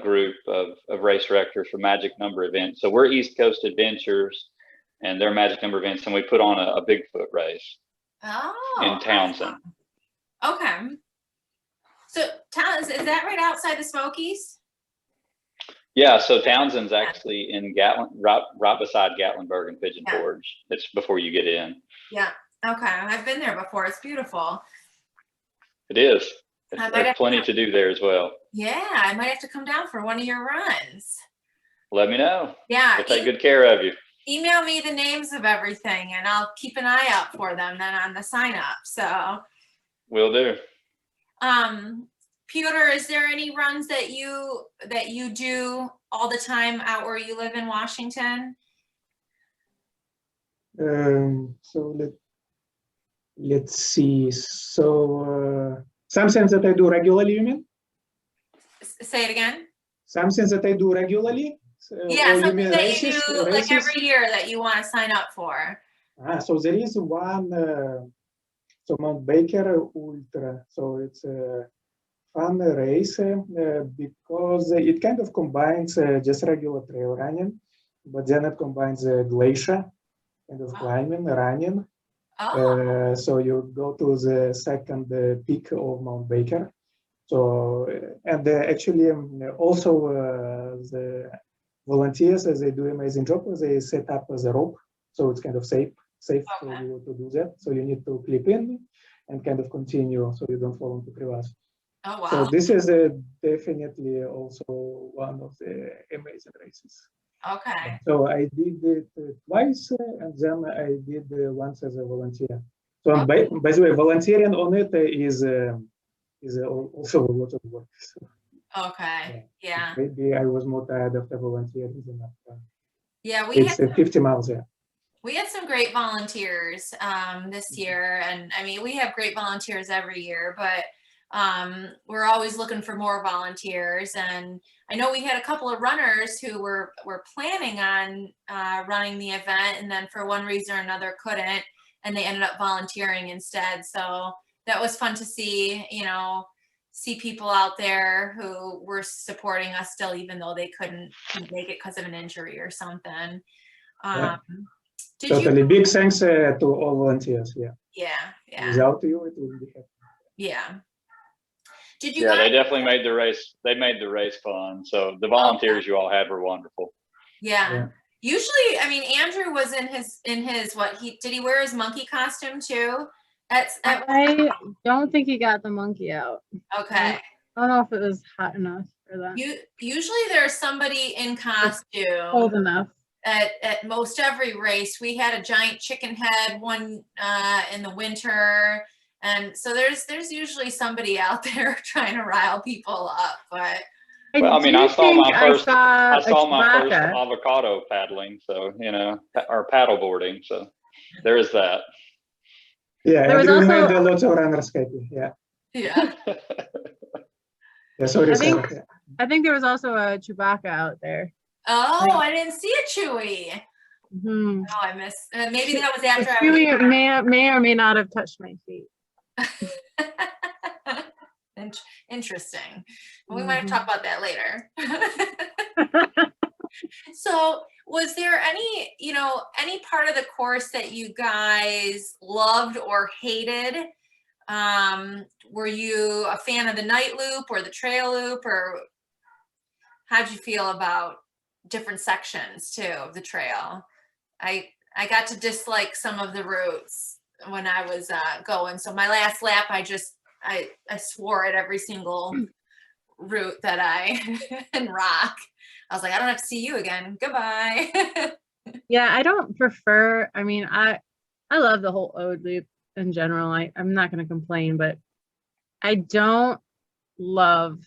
group of race directors for Magic Number events. So we're East Coast Adventures, and they're Magic Number events, and we put on a Bigfoot race in Townsend. Okay. So Townsend, is that right outside the Smokies? Yeah, so Townsend's actually in Gatlin, right beside Gatlinburg and Pigeon Yeah. Forge. It's before you get in. Yeah. Okay. I've been there before. It's beautiful. It is. I might There's have plenty to do there as well. Yeah, I might have to come down for one of your runs. Let me know. Yeah. We'll take good care of you. Email me the names of everything and I'll keep an eye out for them then on the sign up. So, Will do. Piotr, is there any runs that you do all the time out where you live in Washington? So let's see. So something that I do regularly, you mean? Say it again. Something that I do regularly? Yeah, or you something mean that races, you do like races? every year that you want to sign up for. So there is one, so Mount Baker Ultra. So it's a fun race because it kind of combines just regular trail running, but then it combines glacier kind of climbing, running. Oh, So you go to the second peak of Mount Baker. So, and actually also the volunteers, they do amazing job. They set up the rope, so it's kind of safe for you to do that. So you need to clip in and kind of continue, so you don't fall into crevasse. oh wow. So this is definitely also one of the amazing races. Okay. So I did it twice, and then I did once as a volunteer. So by the way, volunteering on it is also a lot of work. So, Okay. Yeah. maybe I was more tired after volunteering than after. Yeah. It's 50 miles there. We had some great volunteers this year, and I mean, we have great volunteers every year, but we're always looking for more volunteers. And I know we had a couple of runners who were planning on running the event, and then for one reason or another couldn't, and they ended up volunteering instead. So that was fun to see, see people out there who were supporting us still, even though they couldn't make it because of an injury or something. Totally. Big thanks to all volunteers. Yeah. Yeah. Without you, it wouldn't be happening. Yeah. Did you? Yeah, guys? they definitely made the race. They made the race fun. So the volunteers you all had were wonderful. Yeah. Usually, I mean, Andrew was in his what did he wear his monkey costume too? I don't think he got the monkey out. Okay. I don't know if it was hot enough for that. Usually there's somebody in costume. Cold enough. At most every race. We had a giant chicken head one in the winter, and so there's usually somebody out there trying to rile people up. But well, I mean, I saw my first Chewbacca. avocado paddling, so or paddle boarding. So there is that. Yeah, there was Andrew also made a lot of runners happy. Yeah. Yeah. Yeah. Sorry. I think there was also a Chewbacca out there. Oh, I didn't see a Chewy. Mm-hmm. Oh, I missed. Maybe that was after Chewy may or may not have touched my feet. Interesting. We might talk about that later. So was there any part of the course that you guys loved or hated? Were you a fan of the night loop or the trail loop, or how'd you feel about different sections too of the trail? I got to dislike some of the routes when I was going. So my last lap, I swore at every single route that and rock. I was like, I don't have to see you again. Goodbye. Yeah, I don't prefer. I mean, I love the whole Ode loop in general. I'm not going to complain, but I don't love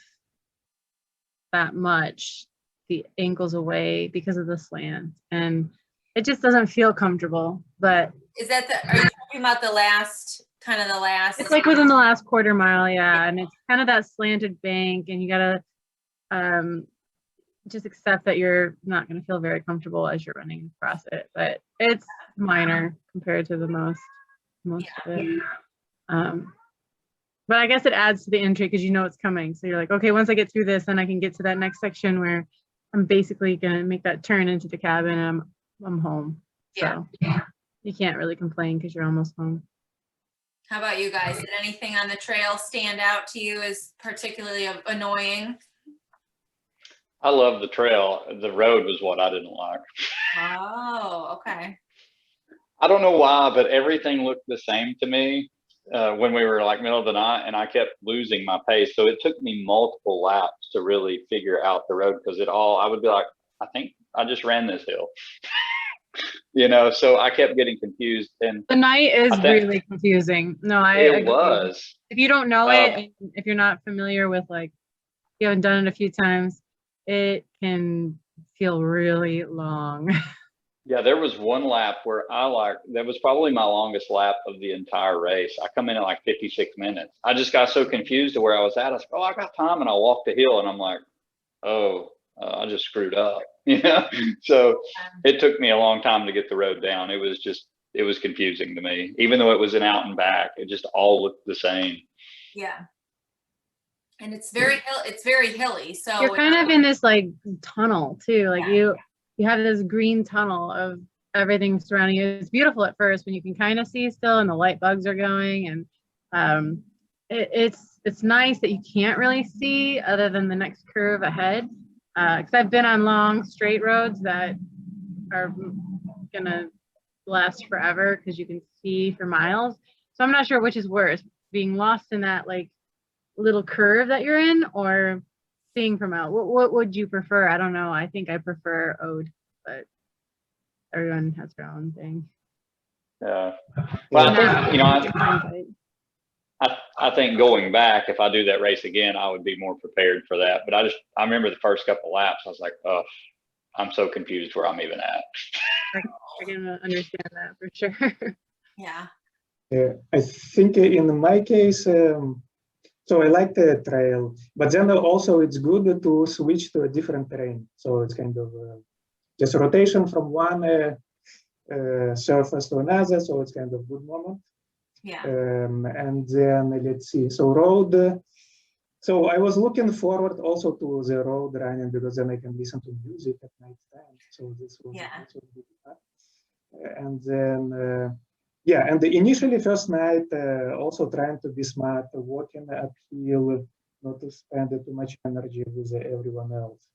that much the ankles away because of the slant, and it just doesn't feel comfortable. But are you talking about the last? It's like within the last quarter mile, yeah, and it's kind of that slanted bank, and you gotta just accept that you're not going to feel very comfortable as you're running across it, but it's minor compared to the most of it. But I guess it adds to the intrigue because it's coming. So you're like, okay, once I get through this, then I can get to that next section where I'm basically going to make that turn into the cabin and I'm home. So you can't really complain because you're almost home. How about you guys? Did anything on the trail stand out to you as particularly annoying? I love the trail. The road was what I didn't like. Oh, okay. I don't know why, but everything looked the same to me when we were like middle of the night, and I kept losing my pace. So it took me multiple laps to really figure out the road, because I would be like, I think I just ran this hill, so I kept getting confused. And The night is I think really confusing. No, I it agree. was. If you don't know it, and if you're not familiar with, like, you haven't done it a few times, it can feel really long. Yeah, there was one lap where that was probably my longest lap of the entire race. I come in at like 56 minutes. I just got so confused to where I was at. I was like, oh, I got time. And I walked the hill and I'm like, oh, I just screwed up. So it took me a long time to get the road down. It was confusing to me. Even though it was an out and back, it just all looked the same. Yeah. And it's very hilly. So You're kind of in this like tunnel too. Like Yeah. you have this green tunnel of everything surrounding you. It's beautiful at first when you can kind of see still and the light bugs are going, and it's nice that you can't really see other than the next curve ahead. Because I've been on long straight roads that are gonna last forever because you can see for miles. So I'm not sure which is worse, being lost in that like little curve that you're in, or seeing from out. What would you prefer? I don't know. I think I prefer Ode, but everyone has their own thing. Yeah. Well, Hindsight. I think going back, if I do that race again, I would be more prepared for that. But I remember the first couple laps, I was like, oh, I'm so confused where I'm even at. I can understand that for sure. Yeah. I think in my case, so I like the trail, but then also it's good to switch to a different terrain. So it's kind of just rotation from one surface to another. So it's kind of good moment. Yeah. And then let's see. So road. So I was looking forward also to the road running, because then I can listen to music at night time. So this was good. And then and initially first night also trying to be smart, walking uphill, not to spend too much energy with everyone else.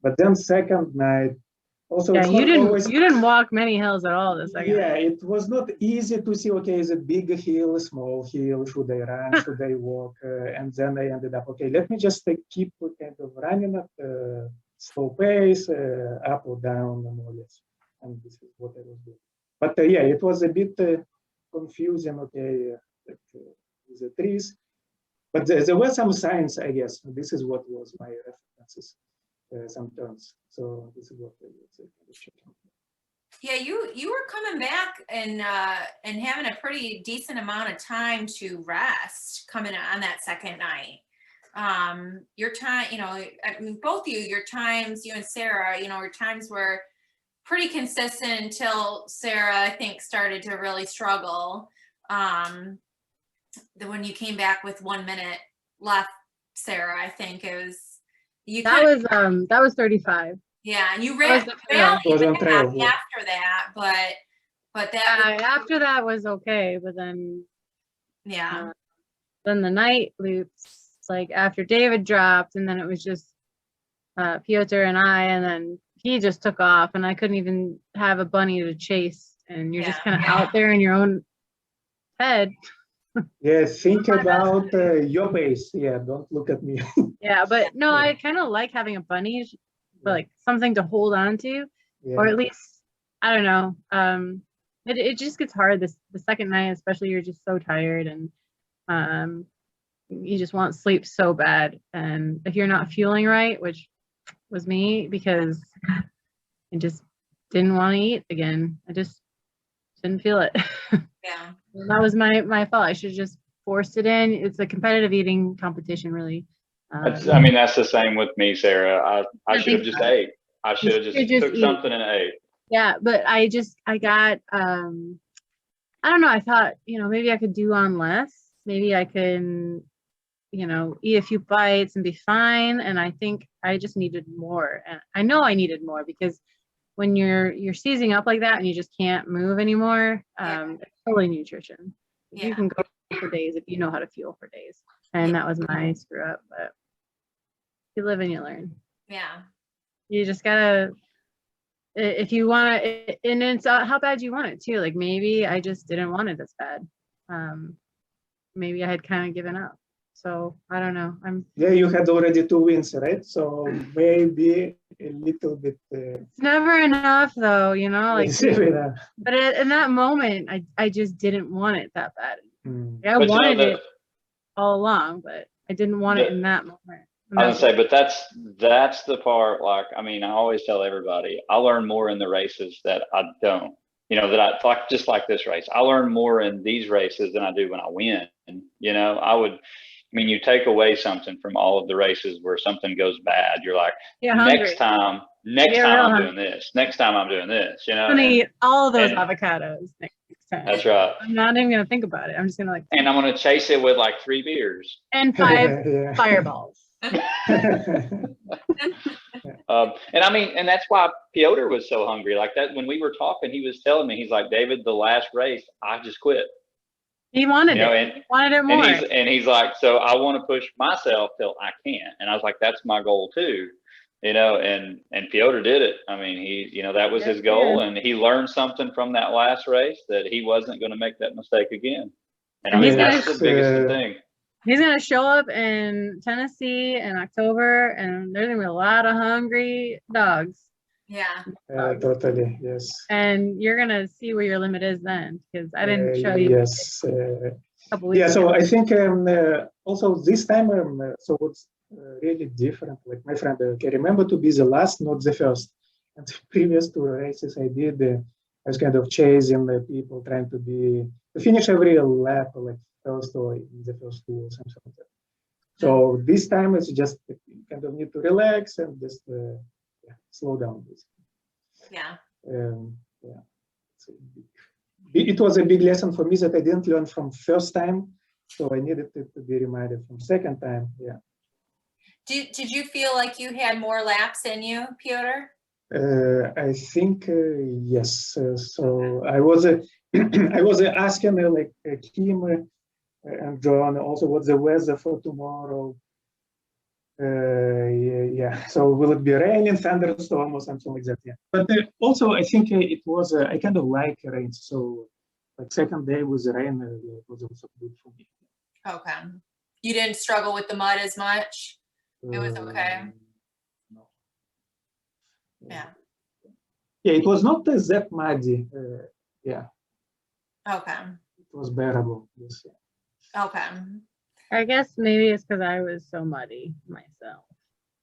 But then second night also, yeah, you didn't walk many hills at all this second. Yeah, it was not easy to see, okay, is it big hill, small hill, should I run, should I walk? And then I ended up, okay, let me just keep kind of running at slow pace, up or down, and all this. And this is what I was doing. But it was a bit confusing, okay, with the trees. But there were some signs, I guess. This is what was my references. Some turns. So this is what I was checking. Yeah, you were coming back and having a pretty decent amount of time to rest coming on that second night. Your time, I mean, both your times, you and Sarah, your times were pretty consistent until Sarah, I think, started to really struggle. When you came back with 1 minute left, Sarah, I think it was. That was 35. Yeah, and you ran after that, but that after that was okay, but then then the night loops, like after David dropped, and then it was just Piotr and I, and then he just took off, and I couldn't even have a bunny to chase, and you're just kind of out there in your own head. Yeah, think about your pace. Yeah, don't look at me. Yeah, but no, I kind of like having a bunny, but like something to hold on to, or at least, I don't know. It just gets hard the second night, especially. You're just so tired, and you just want sleep so bad. And if you're not fueling right, which was me, because I just didn't want to eat again. I just didn't feel it. Yeah. That was my fault. I should have just forced it in. It's a competitive eating competition, really. That's the same with me, Sarah. I should have just ate. I should have just took something and ate. Yeah, but I got, I don't know. I thought, maybe I could do on less. Maybe I can, eat a few bites and be fine. And I think I just needed more. And I know I needed more, because when you're seizing up like that and you just can't move anymore, it's totally nutrition. Yeah. You can go for days if you know how to fuel for days. And that was my screw up, but you live and you learn. Yeah. You just gotta, if you want to, and it's how bad you want it too. Like maybe I just didn't want it as bad. Maybe I had kind of given up. So I don't know. Yeah, you had already 2 wins, right? So maybe a little bit. It's never enough though, you know, like, Yeah. but in that moment, I just didn't want it that bad. Mm. I But wanted it all along, but I didn't want it in that moment. I was gonna say, but that's the part, like, I mean, I always tell everybody, I learn more in the races that I don't, that I like, just like this race, I learn more in these races than I do when I win. You take away something from all of the races where something goes bad. You're like, next time I'm doing this. Next time I'm doing this, I'm gonna eat all those avocados next time. That's right. I'm not even gonna think about it. I'm just gonna and I'm gonna chase it with like 3 beers. And 5 fireballs. And that's why Piotr was so hungry. Like that, when we were talking, he was telling me, he's like, David, the last race, I just quit. He wanted it. He wanted it more. And he's like, so I want to push myself till I can't. And I was like, that's my goal too. And Piotr did it. I mean, that was his goal, and he learned something from that last race that he wasn't going to make that mistake again. And I mean, that's the biggest thing. He's going to show up in Tennessee in October, and there's going to be a lot of hungry dogs. Yeah. Totally, yes. And you're going to see where your limit is then, because I didn't show you. Yes. A couple weeks ago. So I think also this time, so what's really different, like my friend, I remember to be the last, not the first. And the previous 2 races I did, I was kind of chasing the people, trying to finish every lap, like first or in the first 2 or something like that. So this time it's just kind of need to relax and just slow down. Yeah. It was a big lesson for me that I didn't learn from first time, so I needed to be reminded from second time. Yeah. Did you feel like you had more laps in you, Piotr? I think yes. So I was I was asking like Kim and John also what's the weather for tomorrow. Yeah. So will it be raining, thunderstorm, or something like that? Yeah. But also I think it was I kind of like rain. So like second day with the rain, it was also good for me. Okay. You didn't struggle with the mud as much. It was okay. No. Yeah. Yeah, it was not that muddy. Yeah. Okay. It was bearable. Yes. Okay. I guess maybe it's because I was so muddy myself.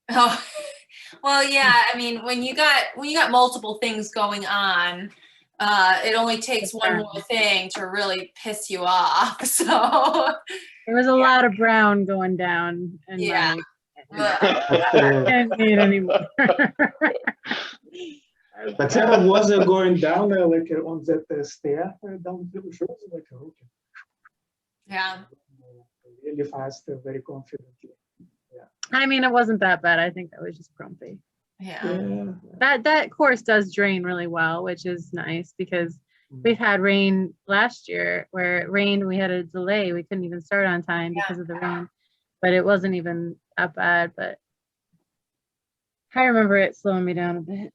Oh, well, yeah. I mean, when you got multiple things going on, it only takes one more thing to really piss you off. So there was a lot of brown going down, and I can't eat anymore. But Sarah was going down like on that stair down the shores, like okay. Yeah. Really fast, very confidently. Yeah. I mean, it wasn't that bad. I think I was just grumpy. Yeah. That course does drain really well, which is nice because we've had rain last year where it rained. We had a delay. We couldn't even start on time because of the rain, but it wasn't even that bad. But I remember it slowing me down a bit.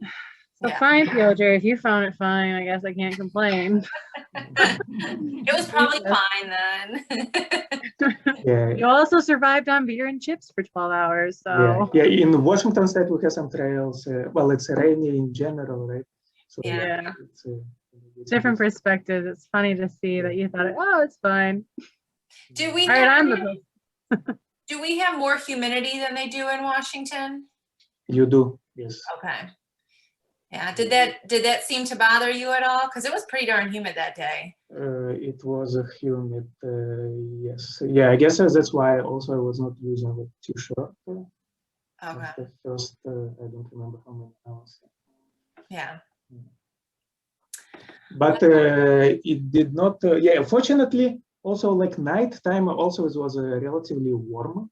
So fine, Piotr, if you found it fine, I guess I can't complain. It was probably fine then. You also survived on beer and chips for 12 hours. So in Washington State we have some trails. Well, it's rainy in general, right? So it's different perspectives. It's funny to see that you thought, oh, it's fine. Do we have more humidity than they do in Washington? You do, yes. Okay. Yeah. Did that seem to bother you at all? Because it was pretty darn humid that day. It was humid, yes. Yeah, I guess that's why also I was not using a t-shirt. Okay. The first, I don't remember how many hours. Yeah. But it did not. Fortunately, also like night time also it was relatively warm,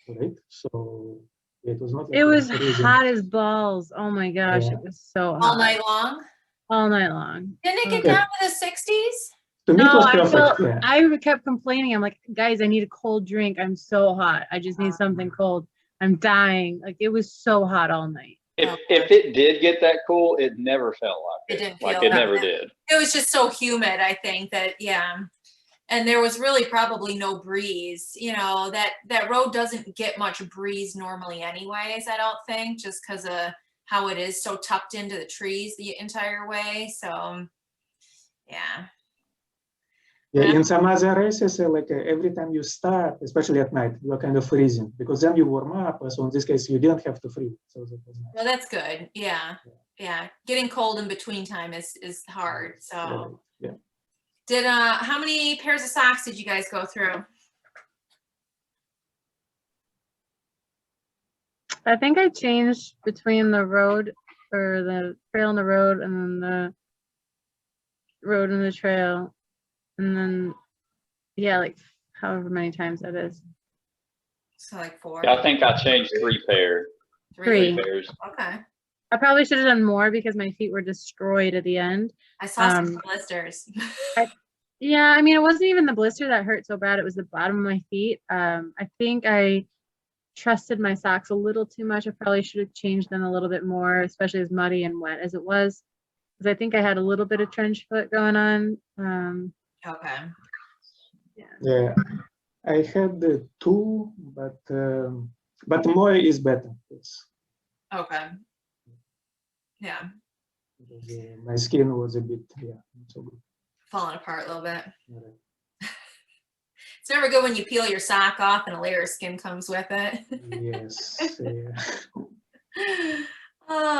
right? So. It was not. Like it was hot as balls. Oh my gosh, it was so hot. All night long? All night long. Didn't it get down to the 60s? To me, it was perfect. I kept complaining. I'm like, guys, I need a cold drink. I'm so hot. I just need something cold. I'm dying. Like it was so hot all night. If it did get that cool, it never felt like It didn't like feel it that never way. did. It was just so humid, I think that, yeah. And there was really probably no breeze, you know, that road doesn't get much breeze normally anyways, I don't think, just because of how it is so tucked into the trees the entire way. So, yeah. Yeah, in some other races, every time you start, especially at night, you're kind of freezing because then you warm up. So in this case, you didn't have to freeze. So that was nice. Well, that's good. Yeah. Yeah. Getting cold in between time is hard. So, yeah. how many pairs of socks did you guys go through? I think I changed between the road or the trail and the road and then the road and the trail. And then, yeah, like however many times that is. So like 4. Yeah, I think I changed 3 pairs. 3 pairs. Okay. I probably should have done more because my feet were destroyed at the end. I saw some blisters. Yeah, I mean, it wasn't even the blister that hurt so bad. It was the bottom of my feet. I think I trusted my socks a little too much. I probably should have changed them a little bit more, especially as muddy and wet as it was. Because I think I had a little bit of trench foot going on. Okay. Yeah, I had 2, but more is better. It's, Okay. Yeah. because, my skin was a bit, not so good. Falling apart a little bit. Right. It's never good when you peel your sock off and a layer of skin comes with it. Yes.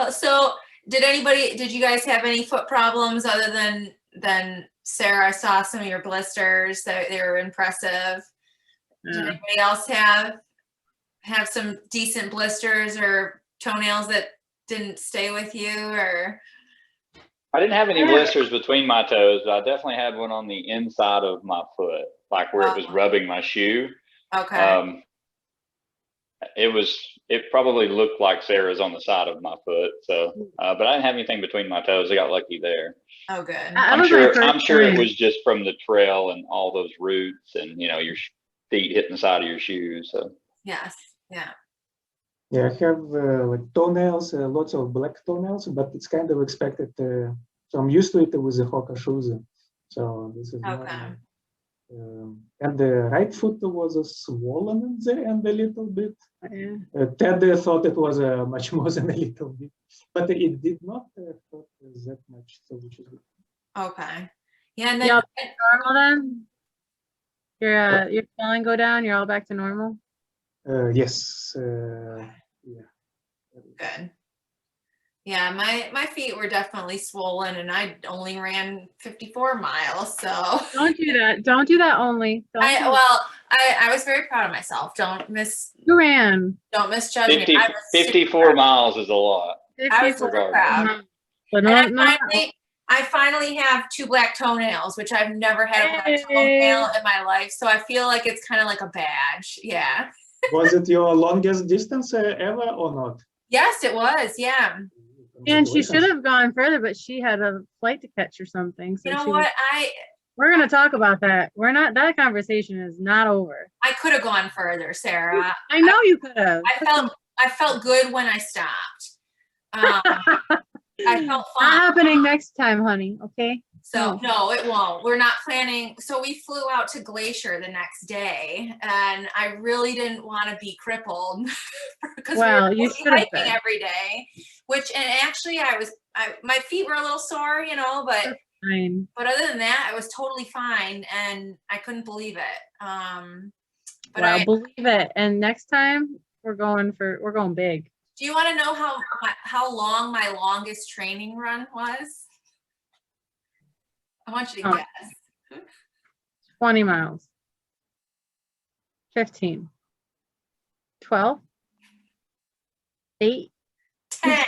So did you guys have any foot problems other than Sarah? I saw some of your blisters that they were impressive. Did anybody else have some decent blisters or toenails that didn't stay with you? Or I didn't have any blisters between my toes, but I definitely had one on the inside of my foot, like where it was rubbing my shoe. Okay. It probably looked like Sarah's on the side of my foot. So, but I didn't have anything between my toes. I got lucky there. Oh, good. I'm sure it was just from the trail and all those roots and, you know, your feet hitting the side of your shoes. So. Yes. Yeah. Yeah, I have like toenails, lots of black toenails, but it's kind of expected. So I'm used to it with the Hoka shoes. So this is normal. And the right foot was swollen in the end a little bit. Ted thought it was much more than a little bit, but it did not hurt that much, so which is good. Okay. Yeah, and then normal then? Your swelling go down, you're all back to normal? Yes. Yeah. Good. Yeah, my feet were definitely swollen, and I only ran 54 miles. So don't do that. Don't do that. Only. I was very proud of myself. Don't misjudge me. 54 miles is a lot. I was super proud. And I finally have 2 black toenails, which I've never had a black toenail in my life. So I feel like it's kind of like a badge. Yeah. Was it your longest distance ever or not? Yes, it was. Yeah. And she should have gone further, but she had a flight to catch or something. So you know what? We're going to talk about that. That conversation is not over. I could have gone further, Sarah. I know you could have. I felt good when I stopped. I felt fine. Not happening next time, honey. Okay. So no, it won't. We're not planning. So we flew out to Glacier the next day, and I really didn't want to be crippled because we were hiking every day. And actually, my feet were a little sore, you know, but other than that, I was totally fine, and I couldn't believe it. Believe it. And next time we're going big. Do you want to know how long my longest training run was? I want you to guess. 20 miles. 15. 12. 8. 10.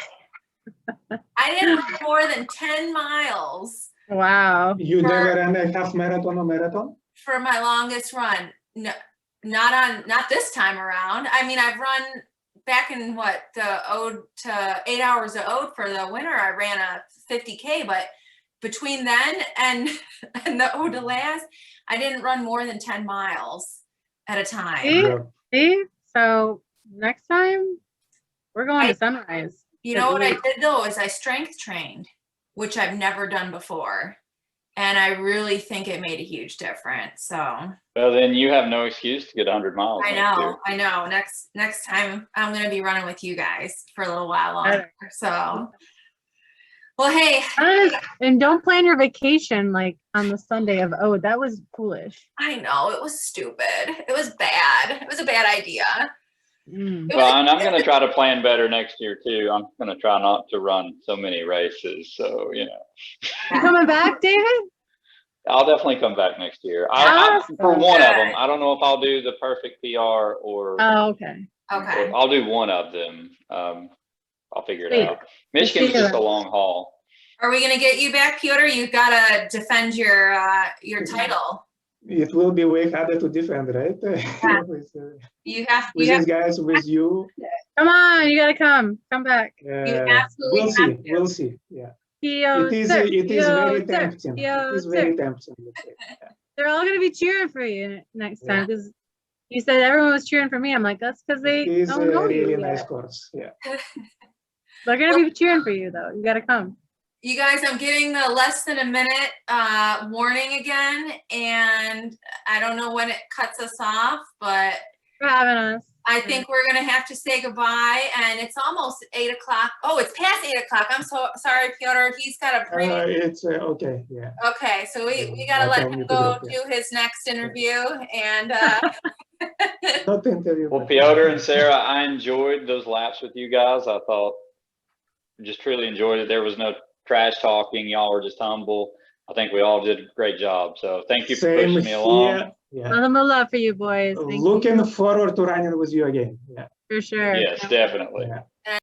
I didn't run more than 10 miles. Wow. You never ran a half marathon or marathon? For my longest run. No, not this time around. I mean, I've run back in the ode to 8 hours of ode for the winter. I ran a 50K, but between then and the ode to Laz, I didn't run more than 10 miles at a time. See? So next time we're going to Sunrise. You know what I did though is I strength trained, which I've never done before. And I really think it made a huge difference. So Well, then you have no excuse to get 100 miles. I next year. know, I know. Next time I'm gonna be running with you guys for a little while longer. So well, hey, And don't plan your vacation like on the Sunday of Ode. That was foolish. I know it was stupid. It was bad. It was a bad idea. Mm. Well, and I'm going to try to plan better next year too. I'm going to try not to run so many races. So, you know, You coming back, David? I'll definitely come back next year. Awesome. For one of them, I don't know if I'll do the perfect PR or Oh, okay. Okay. I'll do one of them. I'll figure it Sweet. out. Michigan's see just you. a long haul. Are we gonna get you back, Piotr? You gotta defend your title. It will be way harder to defend, right? with You have with you these guys, with you. Come on, you gotta come. Come back. absolutely We'll see. have to. We'll see. Yeah. Piotr, It is very Piotr, tempting. It is Piotr. very tempting. Let's say. Yeah. They're all gonna be cheering for you next Yeah. time because you said everyone was cheering for me. I'm like, that's because they It is don't a know really you nice yet. course. Yeah. They're gonna be cheering for you though. You gotta come. You guys, I'm getting the less than a minute warning again, and I don't know when it cuts us off, but For having us. I think we're gonna have to say goodbye, and it's almost 8 o'clock. Oh, it's past 8 o'clock. I'm so sorry, Piotr. He's got a break. It's okay. Yeah. Okay, so we gotta I let told him you to go drop, yeah. do his next interview, and Not the interview. Well, but- Piotr and Sarah, I enjoyed those laps with you guys. I thought, just truly enjoyed it. There was no trash talking. Y'all were just humble. I think we all did a great job. So thank you for Same pushing me along. here. Yeah. Nothing but love for you boys. Thank Looking you forward to running with you again. Yeah. for sure. Yes, definitely. Yeah.